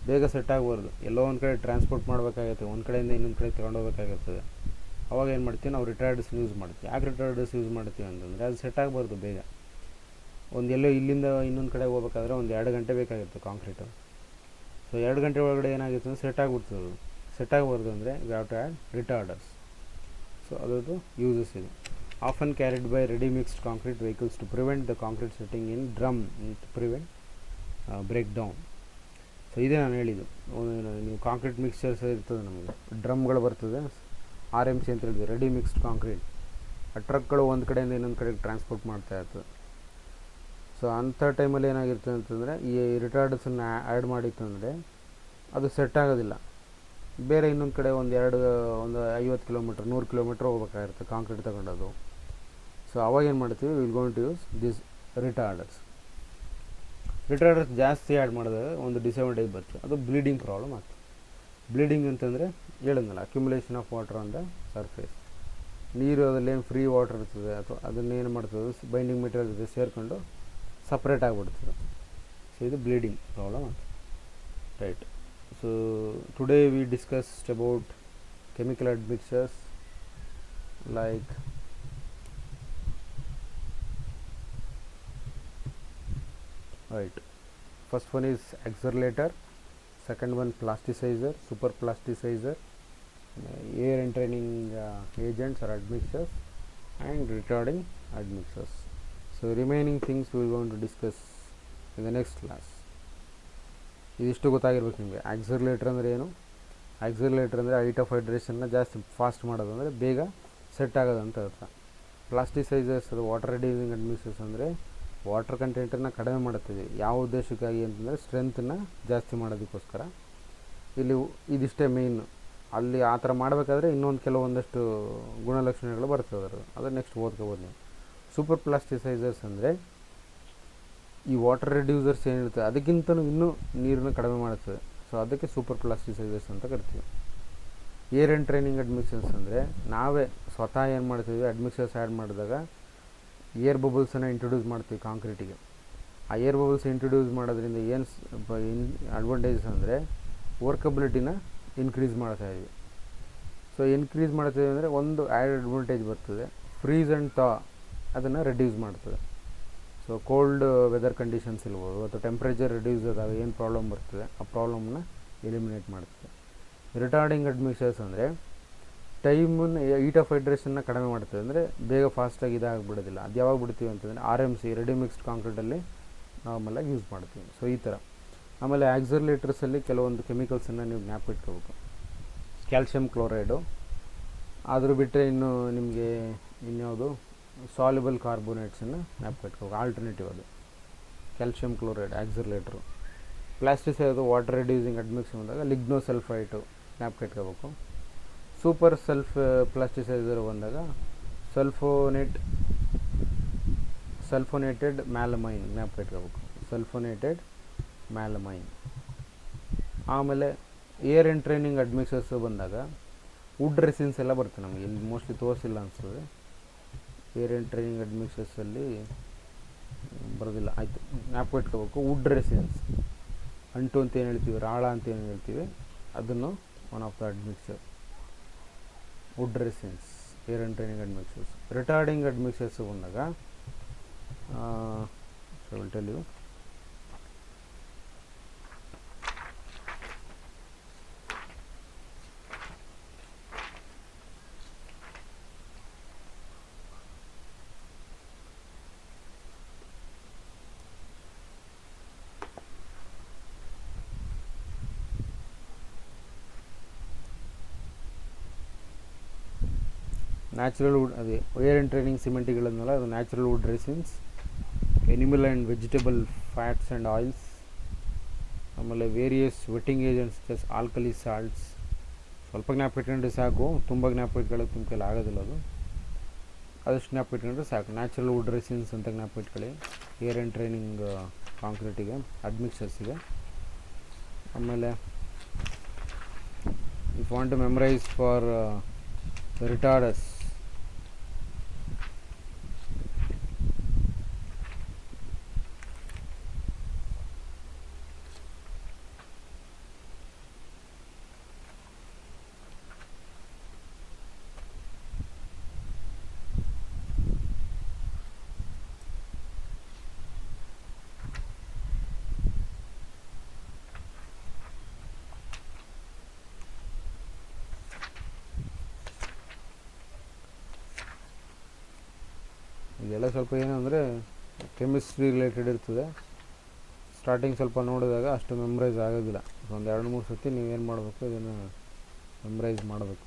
ಬೇಗ ಸೆಟ್ ಆಗಬಾರ್ದು. ಎಲ್ಲೋ ಒಂದು ಕಡೆ ಟ್ರಾನ್ಸ್ಪೋರ್ಟ್ ಮಾಡಬೇಕಾಗುತ್ತೆ, ಒಂದು ಕಡೆಯಿಂದ ಇನ್ನೊಂದು ಕಡೆ ತೊಗೊಂಡೋಗ್ಬೇಕಾಗಿರ್ತದೆ. ಅವಾಗ ಏನು ಮಾಡ್ತೀವಿ ನಾವು, ರಿಟಾರ್ಡರ್ಸ್ ಯೂಸ್ ಮಾಡ್ತೀವಿ. ಯಾಕೆ ರಿಟಾರ್ಡರ್ಸ್ ಯೂಸ್ ಮಾಡ್ತೀವಿ ಅಂತಂದರೆ ಅದು ಸೆಟ್ ಆಗಬಾರ್ದು ಬೇಗ. ಎಲ್ಲೋ ಇಲ್ಲಿಂದ ಇನ್ನೊಂದು ಕಡೆ ಹೋಗ್ಬೇಕಾದ್ರೆ 2 ಗಂಟೆ ಬೇಕಾಗಿರುತ್ತೆ ಕಾಂಕ್ರೀಟು. ಸೊ 2 ಗಂಟೆ ಒಳಗಡೆ ಏನಾಗಿತ್ತು ಅಂದರೆ ಸೆಟ್ ಆಗಿಬಿಡ್ತದೆ. ಅದು ಸೆಟ್ ಆಗಬಾರ್ದು ಅಂದರೆ we have to add retarders. So ಅದರದ್ದು ಯೂಸಸ್ ಇದು. Often carried by ready mixed concrete vehicles to prevent the concrete setting in drum to prevent break down. So ಇದೇ ನಾನು ಹೇಳಿದ್ದು. ನೀವು ಕಾಂಕ್ರೀಟ್ ಮಿಕ್ಸ್ಚರ್ಸ್ ಇರ್ತದೆ, ನಮಗೆ ಡ್ರಮ್ಗಳು ಬರ್ತದೆ, RMC ಅಂತ ಹೇಳಿದ್ವಿ, ರೆಡಿ ಮಿಕ್ಸ್ಡ್ ಕಾಂಕ್ರೀಟ್. ಆ ಟ್ರಕ್ಗಳು ಒಂದು ಕಡೆಯಿಂದ ಇನ್ನೊಂದು ಕಡೆಗೆ ಟ್ರಾನ್ಸ್ಪೋರ್ಟ್ ಮಾಡ್ತಾ ಇರ್ತದೆ. ಸೊ ಅಂಥ ಟೈಮಲ್ಲಿ ಏನಾಗಿರ್ತದೆ ಅಂತಂದರೆ ಈ ರಿಟಾರ್ಡರ್ಸನ್ನು ಆ್ಯಡ್ ಮಾಡಿತ್ತು ಅಂದರೆ ಅದು ಸೆಟ್ ಆಗೋದಿಲ್ಲ. ಬೇರೆ ಇನ್ನೊಂದು ಕಡೆ ಒಂದು 50 ಕಿಲೋಮೀಟ್ರ್ 100 ಕಿಲೋಮೀಟ್ರ್ ಹೋಗ್ಬೇಕಾಗಿರುತ್ತೆ ಕಾಂಕ್ರೀಟ್ ತಗೊಂಡದು. ಸೊ ಅವಾಗ ಏನು ಮಾಡ್ತೀವಿ, will going to use this retarders. ಜಾಸ್ತಿ ಆ್ಯಡ್ ಮಾಡಿದಾಗ ಒಂದು ಡಿಸಅಡ್ವಾಂಟೇಜ್ ಬರ್ತದೆ, ಅದು ಬ್ಲೀಡಿಂಗ್ ಪ್ರಾಬ್ಲಮ್ ಆಗ್ತದೆ. ಬ್ಲೀಡಿಂಗ್ ಅಂತಂದರೆ ಹೇಳಿದ್ನಲ್ಲ, accumulation of water on the surface. ನೀರು ಅದರಲ್ಲೇನು ಫ್ರೀ ವಾಟರ್ ಇರ್ತದೆ ಅಥವಾ ಅದನ್ನೇನು ಮಾಡ್ತದೆ, ಬೈಂಡಿಂಗ್ ಮೆಟೀರಿಯಲ್ ಜೊತೆ ಸೇರಿಕೊಂಡು ಸಪ್ರೇಟ್ ಆಗಿಬಿಡ್ತದೆ. ಸೊ ಇದು ಬ್ಲೀಡಿಂಗ್ ಪ್ರಾಬ್ಲಮ್ ಆಗ್ತದೆ. Right. So today we discussed about chemical admixtures like first one is accelerator, second one plasticizer, super plasticizer, air entraining agents or admixtures, and retarding admixtures. So remaining things we are going to discuss in the next class. ಇದಿಷ್ಟು ಗೊತ್ತಾಗಿರ್ಬೇಕು ನಿಮಗೆ. Accelerator ಅಂದರೆ ಏನು, accelerator ಅಂದರೆ height of ಹೈಡ್ರೇಷನ್ನ ಜಾಸ್ತಿ fast ಮಾಡೋದು, ಅಂದರೆ ಬೇಗ set ಆಗೋದು ಅಂತ ಅರ್ಥ. ಪ್ಲಾಸ್ಟಿಸೈಸರ್ಸ್ ಅದು ವಾಟರ್ ರಿಡ್ಯೂಸಿಂಗ್ ಅಡ್ಮಿಕ್ಸರ್ಸ್ ಅಂದರೆ ವಾಟರ್ ಕಂಟೆಂಟನ್ನು ಕಡಿಮೆ ಮಾಡುತ್ತದೆ. ಯಾವ ಉದ್ದೇಶಕ್ಕಾಗಿ ಅಂತಂದರೆ ಸ್ಟ್ರೆಂತನ್ನು ಜಾಸ್ತಿ ಮಾಡೋದಕ್ಕೋಸ್ಕರ. ಇಲ್ಲಿ ಇದಿಷ್ಟೇ ಮೇಯ್ನು. ಅಲ್ಲಿ ಆ ಥರ ಮಾಡಬೇಕಾದ್ರೆ ಇನ್ನೊಂದು ಕೆಲವೊಂದಷ್ಟು ಗುಣಲಕ್ಷಣಗಳು ಬರ್ತದೆ, ಅದು ನೆಕ್ಸ್ಟ್ ಓದ್ಕೋಬೋದು ನೀವು. ಸೂಪರ್ ಪ್ಲಾಸ್ಟಿಸೈಸರ್ಸ್ ಅಂದರೆ ಈ ವಾಟರ್ ರೆಡ್ಯೂಸರ್ಸ್ ಏನಿರ್ತದೆ ಅದಕ್ಕಿಂತಲೂ ಇನ್ನೂ ನೀರನ್ನು ಕಡಿಮೆ ಮಾಡುತ್ತದೆ. ಸೊ ಅದಕ್ಕೆ ಸೂಪರ್ ಪ್ಲಾಸ್ಟಿಸೈಸರ್ಸ್ ಅಂತ ಕರಿತೀವಿ. ಏರ್ ಆ್ಯಂಡ್ ಟ್ರೈನಿಂಗ್ ಅಡ್ಮಿಕ್ಸರ್ಸ್ ಅಂದರೆ ನಾವೇ ಸ್ವತಃ ಏನು ಮಾಡ್ತೀವಿ, ಅಡ್ಮಿಕ್ಸರ್ಸ್ ಆ್ಯಡ್ ಮಾಡಿದಾಗ ಏರ್ ಬಬಲ್ಸನ್ನು ಇಂಟ್ರೊಡ್ಯೂಸ್ ಮಾಡ್ತೀವಿ ಕಾಂಕ್ರೀಟಿಗೆ. ಆ ಏರ್ ಬಬಲ್ಸ್ ಇಂಟ್ರೊಡ್ಯೂಸ್ ಮಾಡೋದ್ರಿಂದ ಏನು ಅಡ್ವಾಂಟೇಜಸ್ ಅಂದರೆ ವರ್ಕಬಿಲಿಟಿನ ಇನ್ಕ್ರೀಸ್ ಮಾಡ್ತಾಯಿದ್ವಿ. ಸೊ ಇನ್ಕ್ರೀಸ್ ಮಾಡ್ತೀವಿ ಅಂದರೆ ಒಂದು ಆ್ಯಡ್ ಅಡ್ವಾಂಟೇಜ್ ಬರ್ತದೆ, ಫ್ರೀಸ್ ಆ್ಯಂಡ್ ಥಾ ಅದನ್ನು ರೆಡ್ಯೂಸ್ ಮಾಡ್ತದೆ. ಸೊ ಕೋಲ್ಡ್ ವೆದರ್ ಕಂಡೀಷನ್ಸ್ ಇರ್ಬೋದು ಅಥವಾ ಟೆಂಪ್ರೇಚರ್ ರೆಡ್ಯೂಸ್ ಆದಾಗ ಏನು ಪ್ರಾಬ್ಲಮ್ ಬರ್ತದೆ ಆ ಪ್ರಾಬ್ಲಮ್ನ ಎಲಿಮಿನೇಟ್ ಮಾಡ್ತದೆ. ರಿಟಾರ್ಡಿಂಗ್ ಅಡ್ಮಿಕ್ಸರ್ಸ್ ಅಂದರೆ ಟೈಮನ್ನು ಹೀಟ್ ಆಫ್ ಹೈಡ್ರೇಷನ್ನ ಕಡಿಮೆ ಮಾಡ್ತದೆ, ಅಂದರೆ ಬೇಗ ಫಾಸ್ಟಾಗಿ ಇದಾಗಿಬಿಡೋದಿಲ್ಲ. ಅದು ಯಾವಾಗ ಬಿಡ್ತೀವಿ ಅಂತಂದರೆ RMC ರೆಡಿ ಮಿಕ್ಸ್ಡ್ ಕಾಂಕ್ರೀಟಲ್ಲಿ ನಾರ್ಮಲಾಗಿ ಯೂಸ್ ಮಾಡ್ತೀವಿ. ಸೊ ಈ ಥರ. ಆಮೇಲೆ ಆಕ್ಸಿಲರೇಟರ್ಸಲ್ಲಿ ಕೆಲವೊಂದು ಕೆಮಿಕಲ್ಸನ್ನು ನೀವು ಜ್ಞಾಪಕ, ಕ್ಯಾಲ್ಶಿಯಂ ಕ್ಲೋರೈಡು. ಆದರೂ ಬಿಟ್ಟರೆ ಇನ್ನು ನಿಮಗೆ ಇನ್ಯಾವುದು ಸಾಲ್ಯುಬಲ್ ಕಾರ್ಬೋನೇಟ್ಸನ್ನು ಜ್ಞಾಪಕ, ಆಲ್ಟರ್ನೇಟಿವ್ ಅದು ಕ್ಯಾಲ್ಶಿಯಂ ಕ್ಲೋರೈಡ್ ಆಕ್ಸಿಲರೇಟ್ರು. ಪ್ಲಾಸ್ಟಿಸೈದು ವಾಟರ್ ರೆಡ್ಯೂಸಿಂಗ್ ಅಡ್ಮಿಕ್ಸ್ ಬಂದಾಗ ಲಿಗ್ನೋಸಲ್ಫೈಟು ಜ್ಞಾಪಕ ಇಟ್ಕೋಬೇಕು. ಸೂಪರ್ ಪ್ಲಾಸ್ಟಿಸೈಸರ್ ಬಂದಾಗ ಸಲ್ಫೋನೇಟೆಡ್ ಮ್ಯಾಲಮೈನ್ ಜ್ಞಾಪಕ ಇಟ್ಕೋಬೇಕು, ಸಲ್ಫೋನೇಟೆಡ್ ಮ್ಯಾಲಮೈನ್. ಆಮೇಲೆ ಏರ್ ಆ್ಯಂಡ್ ಟ್ರೈನಿಂಗ್ ಅಡ್ಮಿಕ್ಸರ್ಸ್ ಬಂದಾಗ ವುಡ್ ರೆಸಿನ್ಸ್ ಎಲ್ಲ ಬರ್ತದೆ. ನಮಗೆ ಇಲ್ಲಿ ಮೋಸ್ಟ್ಲಿ ತೋರಿಸಿಲ್ಲ ಅನಿಸ್ತದೆ. ಏರ್ ಆ್ಯಂಡ್ ಟ್ರೈನಿಂಗ್ ಅಡ್ಮಿಕ್ಸರ್ಸಲ್ಲಿ ಬರೋದಿಲ್ಲ, ಆಯಿತು ಜ್ಞಾಪಕ ಇಟ್ಕೋಬೇಕು. ವುಡ್ ರೆಸಿನ್ಸ್, ಅಂಟು ಅಂತ ಏನು ಹೇಳ್ತೀವಿ, ರಾಳ ಅಂತ ಏನು ಹೇಳ್ತೀವಿ, ಅದನ್ನು one of the admixture wood resins, air entraining admixtures. Retarding admixtures ಬಂದಾಗ will tell you natural wood ಅದೇ ವೇರ್ ಆ್ಯಂಡ್ ಟ್ರೈನಿಂಗ್ ಸಿಮೆಂಟ್ಗಳನ್ನೆಲ್ಲ ಅದು natural wood resins, animal and vegetable fats and oils, ಆಮೇಲೆ various wetting agents just alkali salts. ಸ್ವಲ್ಪ ಜ್ಞಾಪಕ ಇಟ್ಕೊಂಡ್ರೆ ಸಾಕು, ತುಂಬ ಜ್ಞಾಪಕ ಇಟ್ಕೊಳ್ಳೋಕೆ ನಿಮ್ಮ ಕೈಲಿ ಆಗೋದಿಲ್ಲ ಅದು, ಆದಷ್ಟು ಜ್ಞಾಪಕ ಇಟ್ಕೊಂಡ್ರೆ ಸಾಕು. ನ್ಯಾಚುರಲ್ ವುಡ್ ರೆಸಿನ್ಸ್ ಅಂತ ಜ್ಞಾಪಕ ಇಟ್ಕೊಳ್ಳಿ ಏರ್ ಆ್ಯಂಡ್ ಟ್ರೈನಿಂಗ್ ಕಾಂಕ್ರೀಟಿಗೆ ಅಡ್ಮಿಕ್ಸರ್ಸಿಗೆ. ಆಮೇಲೆ if want to memorize for retarders, ಇದೆಲ್ಲ ಸ್ವಲ್ಪ ಏನು ಅಂದರೆ ಕೆಮಿಸ್ಟ್ರಿ ರಿಲೇಟೆಡ್ ಇರ್ತದೆ. ಸ್ಟಾರ್ಟಿಂಗ್ ಸ್ವಲ್ಪ ನೋಡಿದಾಗ ಅಷ್ಟು ಮೆಮ್ರೈಸ್ ಆಗೋದಿಲ್ಲ. ಒಂದು 2-3 ಸತಿ ನೀವೇನು ಮಾಡಬೇಕು, ಇದನ್ನು ಮೆಮ್ರೈಸ್ ಮಾಡಬೇಕು.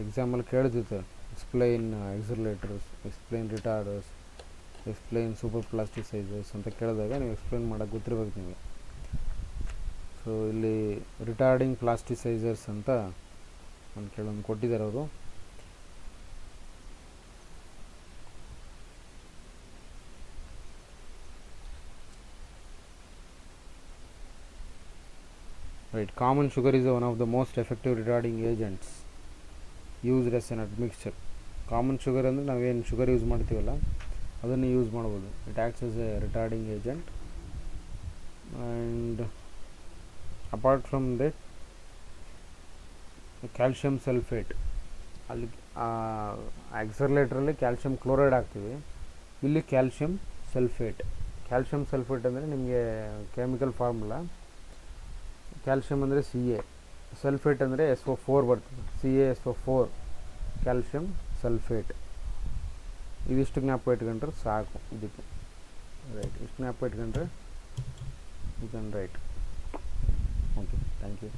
ಎಕ್ಸಾಮಲ್ಲಿ ಕೇಳ್ತಿತ್ತು, ಎಕ್ಸ್ಪ್ಲೈನ್ ಎಕ್ಸರ್ಲೇಟರ್ಸ್, ಎಕ್ಸ್ಪ್ಲೈನ್ ರಿಟಾರ್ಡರ್ಸ್, ಎಕ್ಸ್ಪ್ಲೈನ್ ಸೂಪರ್ ಪ್ಲಾಸ್ಟಿಸೈಸರ್ಸ್ ಅಂತ ಕೇಳಿದಾಗ ನೀವು ಎಕ್ಸ್ಪ್ಲೈನ್ ಮಾಡೋಕ್ಕೆ ಗೊತ್ತಿರ್ಬೇಕು ನಿಮಗೆ. ಸೊ ಇಲ್ಲಿ ರಿಟಾರ್ಡಿಂಗ್ ಪ್ಲಾಸ್ಟಿಸೈಸರ್ಸ್ ಅಂತ ಒಂದು ಕೆಲವೊಂದು ಕೊಟ್ಟಿದ್ದಾರೆ ಅವರು. Right, common sugar is one of the most effective retarding agents used as an admixture. Common sugar ಅಂದರೆ ನಾವೇನು ಶುಗರ್ ಯೂಸ್ ಮಾಡ್ತೀವಲ್ಲ ಅದನ್ನು ಯೂಸ್ ಮಾಡ್ಬೋದು. It acts as A retarding agent. And apart from that calcium sulphate, ಅಲ್ಲಿ ಆಕ್ಸರ್ಲೇಟ್ರಲ್ಲಿ calcium chloride ಹಾಕ್ತೀವಿ, ಇಲ್ಲಿ calcium sulphate. Calcium sulphate ಅಂದರೆ ನಿಮಗೆ ಕೆಮಿಕಲ್ ಫಾರ್ಮುಲಾ, ಕ್ಯಾಲ್ಶಿಯಂ ಅಂದರೆ CA, ಸಲ್ಫೇಟ್ ಅಂದರೆ SO4 ಬರ್ತದೆ, CaSO4, ಕ್ಯಾಲ್ಶಿಯಂ ಸಲ್ಫೇಟ್. ಇದಿಷ್ಟು ಜ್ಞಾಪಕ ಇಟ್ಕೊಂಡ್ರೆ ಸಾಕು ಇದಕ್ಕೆ. ರೈಟ್, ಇಷ್ಟು ಜ್ಞಾಪಕ ಇಟ್ಕೊಂಡ್ರೆ you can write. Okay, thank you.